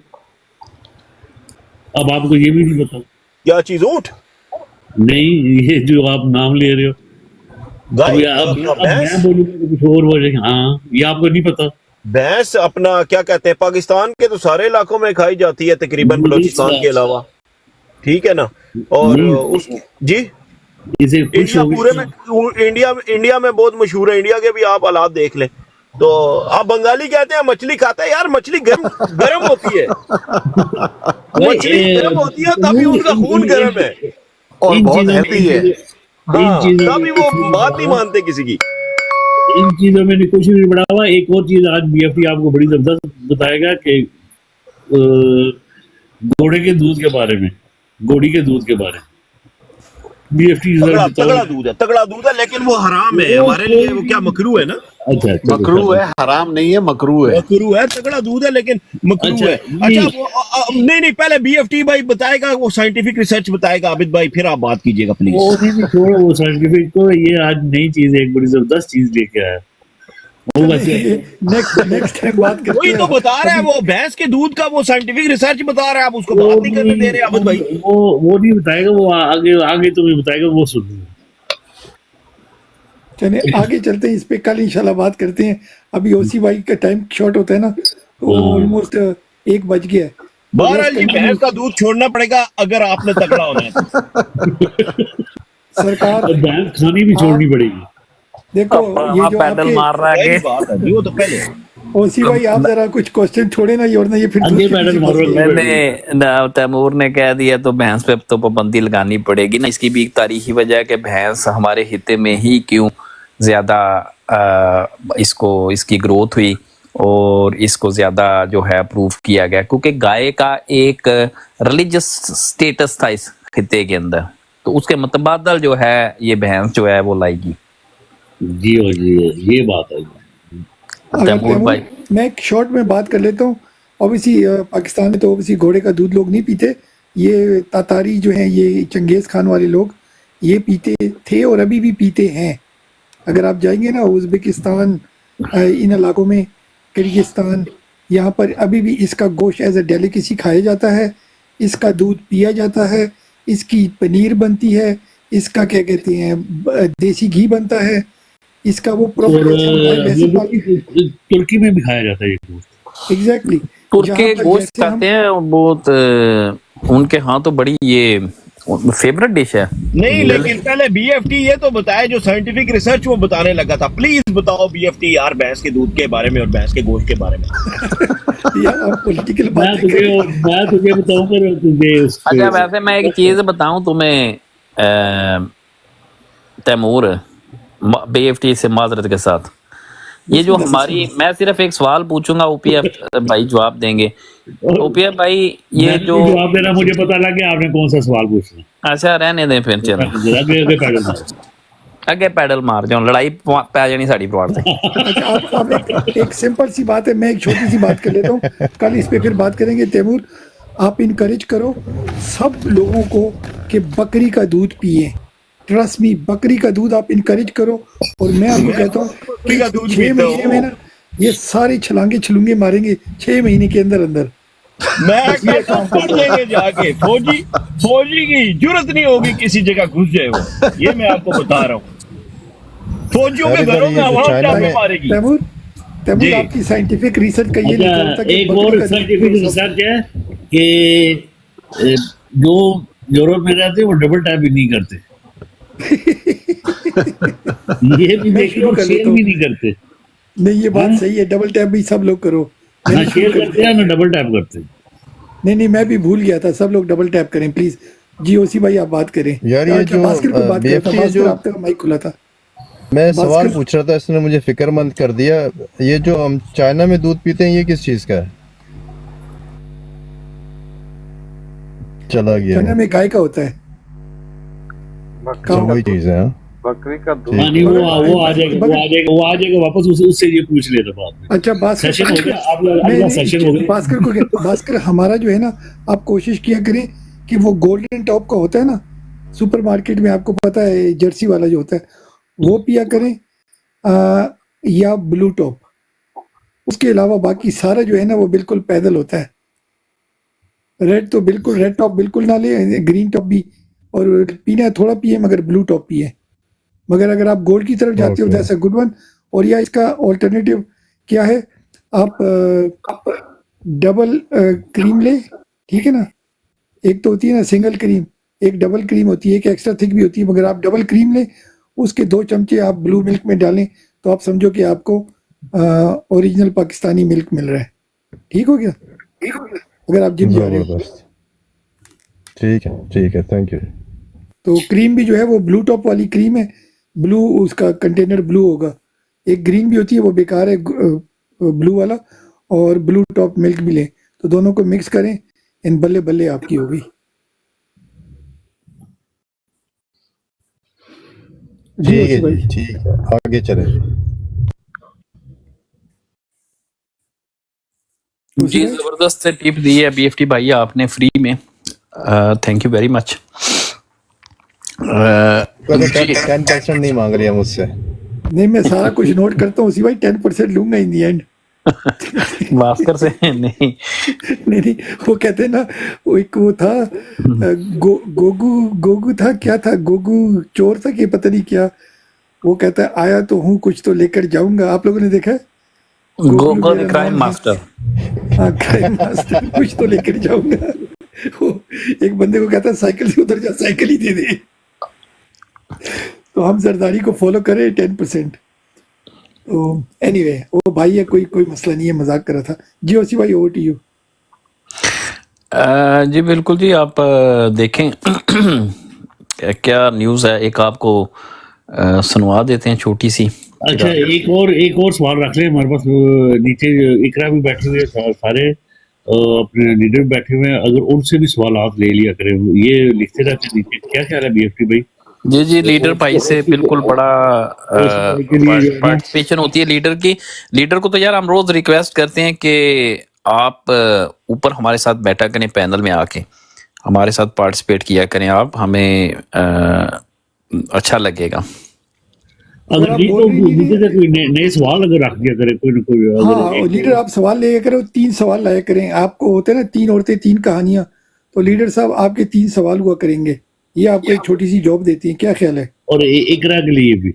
اب آپ کو یہ بھی نہیں پتا کیا چیز, اونٹ نہیں, یہ جو آپ نام لے رہے ہو. اب میں بولوں گا کچھ اور ہو جائے. ہاں, یہ آپ کو نہیں پتا. بھینس اپنا کیا کہتے ہیں, پاکستان کے تو سارے علاقوں میں کھائی جاتی ہے تقریباً, بلوچستان کے علاوہ, ٹھیک ہے نا. اور اس جی انڈیا پورے میں, انڈیا میں بہت مشہور ہے. انڈیا کے بھی آپ حالات دیکھ لیں تو آپ بنگالی کہتے ہیں مچھلی کھاتا ہے. یار مچھلی گرم ہوتی ہے, مچھلی گرم ہوتی ہے تبھی ان کا خون گرم ہے, اور بہت ہیلدی ہے. تبھی وہ بات نہیں مانتے کسی کی. ان چیزوں میں کچھ نہیں بڑھا ہوا. ایک اور چیز آج بی ایف ٹی آپ کو بڑی زبردست بتائے گا کہ گھوڑے کے دودھ کے بارے میں, گھوڑی کے دودھ کے بارے میں. بی ایف ٹی تگڑا دودھ ہے, لیکن وہ حرام ہے ہمارے لیے. وہ کیا مکروہ ہے نا, مکروہ ہے, حرام نہیں ہے, مکروہ ہے. مکروہ ہے, تگڑا دودھ ہے لیکن مکروہ ہے. اچھا نہیں, پہلے بی ایف ٹی بھائی بتائے گا, وہ سائنٹیفک ریسرچ بتائے گا. عابد بھائی پھر آپ بات کیجیے گا پلیز. چھوڑو وہ سائنٹیفک کو, یہ آج نئی چیز, ایک بڑی زبردست چیز لے کے آیا. وہی تو بتا رہا ہے, وہ بھینس کے دودھ کا وہ سائنٹیفک ریسرچ بتا رہا ہے. آپ اس کو بات نہیں کرنے دے رہے عابد بھائی. وہ نہیں بتائے گا, وہ آگے تمہیں بتائے گا, وہ سن. چلیں آگے چلتے ہیں, اس پہ کل انشاءاللہ بات کرتے ہیں. ابھی اوسی بھائی کا ٹائم شارٹ ہوتا ہے نا, تو آلموسٹ 1 بج گیا ہے. بہرحال جی, بھینس کا دودھ چھوڑنا پڑے گا اگر آپ نے تگڑا ہونا ہے. سرکار بھینس کھانی بھی چھوڑنی پڑے گی. دیکھو یہ جو آپ پیدل مار رہا ہے وہ تو پہلے اوسی بھائی, آپ ذرا کچھ کوسچن چھوڑے نا, اور یہ پھر تیمور نے کہہ دیا تو بھینس پہ تو پابندی لگانی پڑے گی نا. اس کی بھی ایک تاریخی وجہ ہے کہ بھینس ہمارے خطے میں ہی کیوں زیادہ اس کی گروتھ ہوئی اور اس کو زیادہ جو ہے اپروو کیا گیا, کیونکہ گائے کا ایک ریلیجس سٹیٹس تھا اس خطے کے اندر, تو اس کے متبادل جو ہے یہ بھینس جو ہے وہ لائے گی. جی اور جی یہ بات ہے. اگر تیمور تیمور بھائی میں ایک شارٹ میں بات کر لیتا ہوں. اوبیسلی پاکستان میں تو اوبیسلی گھوڑے کا دودھ لوگ نہیں پیتے. یہ تاتاری جو ہیں یہ چنگیز خان والے لوگ یہ پیتے تھے اور ابھی بھی پیتے ہیں. اگر آپ جائیں گے نا ازبکستان ان علاقوں میں کرگستان یہاں پر ابھی بھی اس کا گوشت ایز اے ڈیلیکیسی کھایا جاتا ہے. اس کا دودھ پیا جاتا ہے. اس کی پنیر بنتی ہے. اس کا کیا کہتے ہیں دیسی گھی بنتا ہے. اس کا وہ اور پراپر جیسے ہم گائے بھینسیں پالتے ترکی میں بھی کھایا جاتا ہے یہ گوشت. ایگزیکٹلی جہاں ترکے پر گوشت جیسے ہم کھاتے ہیں بہت ان کے ہاں تو بڑی یہ فیوریٹ ڈش ہے. نہیں لیکن پہلے بی ایف ٹی یہ تو بتایا جو سائنٹیفک ریسرچ وہ بتانے لگا تھا. پلیز بتاؤ بی ایف ٹی یار بھینس کے دودھ کے بارے میں اور بھینس کے گوشت کے بارے میں. یار آپ پولیٹیکل میں باتیں کر رہے ہیں. تجھے بتاؤں گا تجھے اس اچھا ویسے میں ایک چیز بتاؤں تمہیں تیمور بی ایف ٹی سے معذرت کے ساتھ یہ جو ہماری میں صرف ایک سوال پوچھوں گا او پی ایف بھائی جواب دیں گے. او پی ایف بھائی یہ جو جواب دینا مجھے پتا لگ گیا آپ نے کون سا سوال پوچھنا. اچھا رہنے دیں پھر چلو اگے پیڈل مار جاؤ لڑائی پی جانی ساڑی پروار سے. اچھا آپ ایک سمپل سی بات ہے میں ایک چھوٹی سی بات کر لیتا ہوں کل اس پہ پھر بات کریں گے. تیمور آپ انکریج کرو سب لوگوں کو کہ بکری کا دودھ پیئیں. ٹرسٹ می بکری کا دودھ آپ انکریج کرو. اور میں آپ کو کہتا ہوں بکری کا دودھ 6 پیتا مہینے میں ہوں نا یہ سارے چھلانگے ماریں گے 6 مہینے کے اندر اندر. میں بس یہ کہتا ہوں کام پڑ کرتا جائیں گے جا کے. فوجی کی جرت نہیں ہوگی کسی جگہ گھس جائے وہ. یہ میں آپ کو بتا رہا ہوں فوجیوں کے ادھر گھروں یہ میں جو عوام جا چائنا کے میں مارے گی. تیمور جی آپ کی سائنٹیفک ریسرچ کا یہ لکھا ہوتا ہے کہ ایک بکری اور کا دودھ سائنٹیفک پیو سب. ریسرچ ہے کہ جو یورپ میں رہتے ہیں وہ ڈبل ٹیپ بھی نہیں کرتے. یہ بھی میں دیکھیں شروع اور کر شیئر لیتا ہوں. بھی نہیں کرتے. نہیں یہ بات صحیح ہے ڈبل ٹیپ بھی سب لوگ کرو. میں نہ نے شروع شیئر کر کرتے دیا. ہیں نہ ڈبل ٹیپ کرتے. نہیں میں بھی بھول گیا تھا. سب لوگ ڈبل ٹیپ کریں پلیز. جی اوسی بھائی آپ بات کریں. یار یہ اچھا جو باسکر کو بات بی کرا ایف تھا. ٹی ہے باسکر جو آپ کا مائک کھلا تھا. میں سوال باسکر پوچھ رہا تھا اس نے مجھے فکر مند کر دیا. یہ جو ہم چائنا میں دودھ پیتے ہیں یہ کس چیز کا ہے؟ چلا گیا چنا وہ. میں گائے کا ہوتا ہے. اچھا وہی چیز ہے. ہاں بکری کا دودھ ٹھیک نہیں ہے. وہ آ جائے گا واپس اس سے یہ پوچھ لیتا بعد میں. اچھا باسکر سیشن ہو گیا آپ نہیں اگلا سیشن ہو نہیں گیا. باسکر ہمارا جو ہے نا آپ کوشش کیا کریں کہ وہ گولڈن ٹاپ کا ہوتا ہے نا سپر مارکیٹ میں آپ کو پتا ہے جرسی والا جو ہوتا ہے وہ پیا کریں یا بلو ٹاپ. اس کے علاوہ باقی سارا جو ہے نا وہ بالکل پیدل ہوتا ہے. ریڈ ٹاپ بالکل نہ لیں. گرین ٹاپ بھی اور پینا ہے تھوڑا پیے مگر بلو ٹاپ پیے. مگر اگر آپ گولڈ کی طرف جاتے ہو okay. That's a good one. اور یا اس کا آلٹرنیٹیو کیا ہے آپ ڈبل کریم لیں. ٹھیک ہے نا ایک تو ہوتی ہے نا سنگل کریم ایک ڈبل کریم ہوتی ہے ایک ایکسٹرا تھک بھی ہوتی ہے. مگر آپ ڈبل کریم لیں اس کے 2 چمچے آپ بلو ملک میں ڈالیں تو آپ سمجھو کہ آپ کو اوریجنل پاکستانی ملک مل رہا ہے. ٹھیک ہو گیا اگر آپ جم جا رہے ہو زبردست. ٹھیک ہے تھینک یو. تو کریم بھی جو ہے وہ بلو ٹاپ والی کریم ہے. بلو اس کا کنٹینر بلو ہوگا. ایک گرین بھی ہوتی ہے وہ بیکار ہے بلو والا. اور بلو ٹاپ ملک بھی لیں تو دونوں کو مکس کریں ان بلے بلے آپ کی ہو گئی. جی ٹھیک ہے اوسی بھائی. جی ٹھیک ہے آگے چلیں جی. اوسی جی بھائی زبردست ٹپ دی ہے بی ایف ٹی بھائی آپ نے فری میں. Thank you very much. کہتے 10% نہیں مانگ رہی ہے مجھ سے. نہیں میں سارا کچھ نوٹ کرتا ہوں اسی بھائی 10% لوں گا ان دی اینڈ. باسکر سے نہیں نہیں وہ کہتے ہیں نا وہ ایک وہ تھا گوگو تھا کیا تھا گوگو چور تھا کہ پتہ نہیں کیا. وہ کہتا ہے آیا تو ہوں کچھ تو لے کر جاؤں گا. آپ لوگوں نے دیکھا ہے گوگلو گوگل میرا کرائم نام ہے. ماسٹر. ہاں کرائم ماسٹر کچھ تو لے کر جاؤں گا. وہ ایک بندے کو کہتا ہے سائیکل سے اتر جا سائیکل ہی دے دے. تو ہم زرداری کو فالو کریں 10%. تو اینی وے وہ بھائی ہے کوئی مسئلہ نہیں ہے مذاق کر رہا تھا. جی اوسی بھائی اوور ٹو یو. جی بالکل جی آپ دیکھیں کیا نیوز ہے ایک آپ کو سنوا دیتے ہیں چھوٹی سی. اچھا ایک اور سوال رکھ لیں ہمارے پاس نیچے اقرا بھی بیٹھے ہوئے سارے اپنے لیڈر بھی بیٹھے ہوئے ہیں. اگر ان سے بھی سوالات لے لیا کریں یہ لکھتے رہتے ہیں نیچے. کیا خیال ہے بی ایف ٹی بھائی جی جی لیڈر بھائی سے بالکل بڑا پارٹیسپیشن ہوتی ہے لیڈر کی. لیڈر کو تو یار ہم روز ریکویسٹ کرتے ہیں کہ آپ اوپر ہمارے ساتھ بیٹھا کریں پینل میں آ کے ہمارے ساتھ پارٹیسپیٹ کیا کریں آپ, ہمیں اچھا لگے گا. اگر اگر آپ نہیں بول تو رہی نہیں مجھے کوئی نئے سوال اگر رکھ دیا کرے کوئی نہ کوئی. ہاں لیڈر آپ سوال لے کرو, 3 سوال لایا کریں. آپ کو ہوتے ہیں نا 3 عورتیں 3 کہانیاں, تو لیڈر صاحب آپ کے 3 سوال ہوا کریں گے. یہ آپ کو ایک چھوٹی سی جاب دیتی ہیں, کیا خیال ہے؟ اور اقرا کے لیے بھی.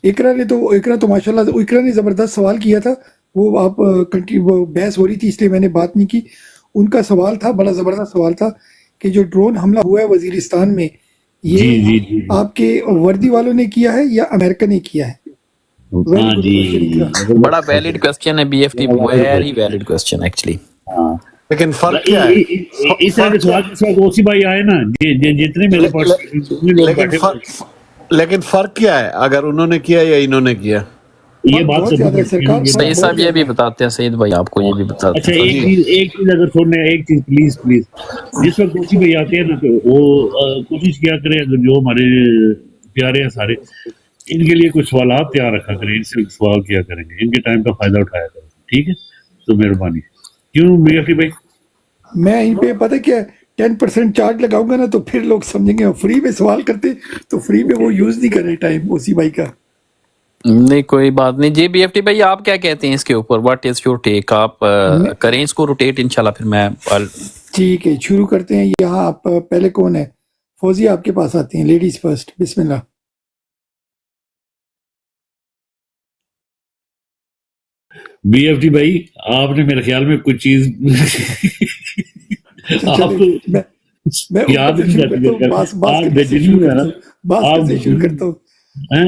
اقرا تو ماشاءاللہ اقرا نے زبردست سوال کیا تھا. وہ آپ وہ بحث ہو رہی تھی اس لیے میں نے بات نہیں کی. ان کا سوال تھا, بڑا زبردست سوال تھا کہ جو ڈرون حملہ ہوا ہے وزیرستان میں, جی یہ جی جی آپ کے وردی والوں نے کیا ہے یا امریکہ نے کیا ہے؟ ویری ہاں گڈ جی کوشچن اقرا. بڑا ویلڈ کوسچن ہے B F T, very valid question actually. ہاں. لیکن فرق کیا ہے؟ اس طرح کے فرق کیا سوال جس وقت اوسی بھائی آئے نا, جتنے میرے پاس جتنے لوگ لیکن بیٹھے ہوئے لیکن فرق کیا ہے اگر انہوں نے کیا یا انہوں نے کیا؟ یہ فرق بات بہت سب زیادہ ہے سرکار, فرق سعید بہت صاحب یہ زیادہ بھی ہے. بتاتے ہیں, سعید بھائی آپ کو یہ بھی بتاتے اچھا ہیں. ایک چیز اگر چھوڑنے, ایک چیز پلیز جس وقت دوسری بھائی آتے ہیں نا تو وہ کوشش کیا کریں اگر جو ہمارے پیارے ہیں سارے, ان کے لیے کچھ سوالات تیار رکھا کریں, ان سے سوال کیا کریں گے, ان کے ٹائم کا فائدہ اٹھایا کریں, ٹھیک ہے؟ تو مہربانی. کیوں میافی بھائی؟ میں ان پہ پتہ کیا 10% چارج لگاؤں گا نا تو پھر لوگ سمجھیں گے فری میں سوال کرتے, تو فری میں وہ یوز نہیں کر رہے ٹائم اوسی بھائی کا. نہیں کوئی بات نہیں. جی بی ایف ٹی بھائی آپ کیا کہتے ہیں اس کے اوپر, واٹ از یور ٹیک؟ آپ میں کریں اس کو روٹیٹ انشاءاللہ, پھر میں ٹھیک ہے شروع کرتے ہیں. یہاں آپ پہلے کون ہے؟ فوزی آپ کے پاس آتے ہیں, لیڈیز فرسٹ, بسم اللہ. بی ایف ٹی بھائی آپ نے میرے خیال میں کچھ چیز آپ چلے کو میں یاد اوپر سے نہیں شروع جاتی کرتا ہوں, ہے. آپ باسکر سے شروع بجنو ہے نا, کرتا ہوں, باسکر آپ سے شروع کرتا ہوں.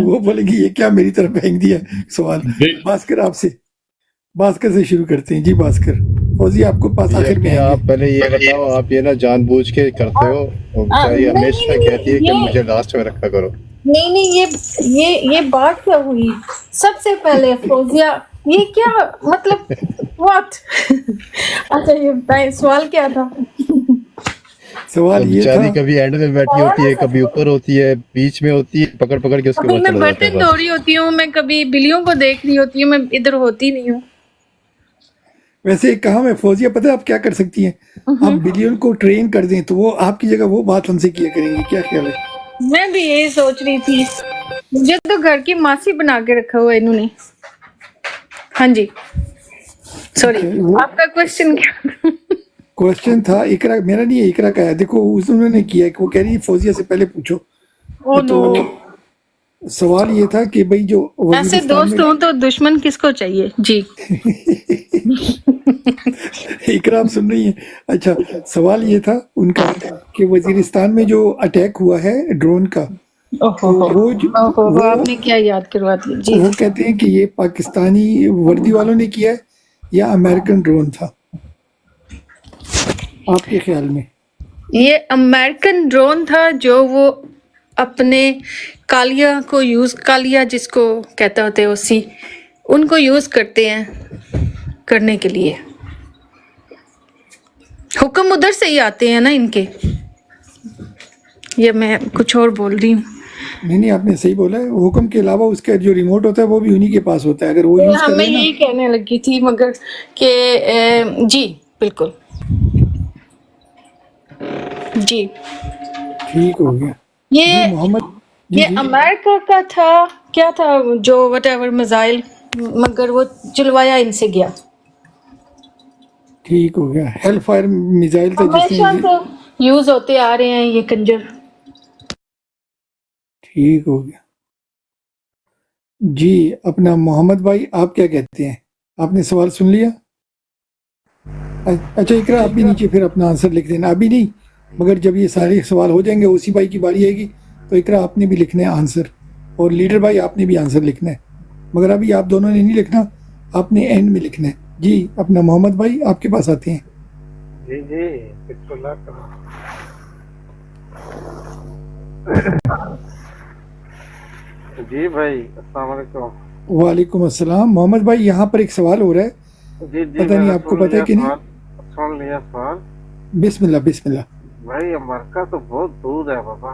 وہ بولے گی یہ کیا میری طرف پھینک دیا سوال. باسکر آپ سے, باسکر سے شروع کرتے ہیں. جی باسکر. فوزی آپ کو پاس آخر میں آئیں گے. آپ پہلے یہ بتاؤ, آپ یہ نا جان بوجھ کے کرتے ہو, اور بیچاری ہمیشہ کہتی ہے کہ مجھے لاسٹ میں رکھا کرو. نہیں یہ بات کیا ہوئی؟ سب سے پہلے فوزیہ, یہ کیا مطلب واٹ؟ اچھا یہ بتائیں سوال کیا تھا؟ سوال یہ تھا, بیچاری کبھی اینڈ میں بیٹھی ہوتی ہے, کبھی اوپر ہوتی ہے, بیچ میں ہوتی ہے, پکڑ پکڑ کے اس کے کبھی بعد میں چلا جاتا ہے برتن دھو رہی ہوتی ہوں, میں کبھی بلیوں کو دیکھ رہی ہوتی ہوں, میں ادھر ہوتی نہیں ہوں. ویسے ایک کام ہے فوزیہ, پتہ ہے آپ کیا کر سکتی ہیں؟ آپ بلیون کو ٹرین کر دیں تو وہ آپ کی جگہ وہ بات ہم سے کیا کریں گی, کیا خیال ہے؟ میں بھی یہی سوچ رہی تھی, مجھے تو گھر کی ماسی بنا کے رکھا ہوا انہوں نے. ہاں جی سوری, وہ آپ کا کوشچن کیا؟ کوشچن تھا اقرا, میرا نہیں ہے, اقرا کا ہے. دیکھو انہوں نے کیا, وہ کہہ رہی ہے فوزیہ سے پہلے پوچھو. او نو, تو سوال یہ تھا کہ بھئی جو ایسے وزیرستان دوست میں ہوں تو دشمن کس کو چاہیے؟ جی اقرا آپ سن رہی ہیں؟ اچھا سوال یہ تھا ان کا کہ وزیرستان میں جو اٹیک ہوا ہے ڈرون کا, تو اوہو آپ نے کیا یاد کروا دیا. جی وہ کہتے ہیں کہ یہ پاکستانی وردی والوں نے کیا ہے یا امریکن ڈرون تھا آپ کے خیال میں؟ یہ امریکن ڈرون تھا جو وہ اپنے کالیا کو یوز, کالیا جس کو کہتا ہوتے اسی, ان کو یوز کرتے ہیں کرنے کے لیے. حکم ادھر سے ہی آتے ہیں نا ان کے, یا میں کچھ اور بول رہی ہوں؟ نہیں آپ نے صحیح بولا ہے. حکم کے علاوہ اس کا جو ریموٹ ہوتا ہے وہ بھی انہی کے پاس ہوتا ہے, اگر وہ یوز کر میں لیں نا. یہی کہنے لگی تھی مگر کہ جی بالکل جی. ٹھیک ہو گیا. جی یہ محمد. جی یہ جی امریکہ کا تھا, کیا تھا جو وٹ ایور میزائل, مگر وہ چلوایا ان سے گیا. ٹھیک ہو گیا. ہیل فائر میزائل تھا جس نے. ہمیشہ سے یوز ہوتے آ رہے ہیں یہ کنجر. ٹھیک ہو گیا. جی اپنا محمد بھائی آپ کیا کہتے ہیں؟ آپ نے سوال سن لیا؟ اچھا اقرا آپ بھی نیچے پھر اپنا آنسر لکھ دینا. ابھی نہیں, مگر جب یہ سارے سوال ہو جائیں گے اسی بھائی کی باری آئے گی تو اقرا آپ نے بھی لکھنا ہے آنسر, اور لیڈر بھای آپ نے بھی آنسر لکھنا ہے, مگر ابھی آپ دونوں نے نہیں لکھنا, آپ نے اینڈ میں لکھنا ہے. جی اپنا محمد بھائی آپ کے پاس آتے ہیں. جی جی بسم اللہ کرو. جی بھائی السلام علیکم. وعلیکم السلام. محمد بھائی یہاں پر ایک سوال ہو رہا ہے, جی جی پتہ میں نہیں نے آپ کو سن پتہ ہے لیا کہ نہیں. سوال, سن لیا سوال. بسم اللہ بسم اللہ. بھائی امریکہ تو بہت دور ہے بابا.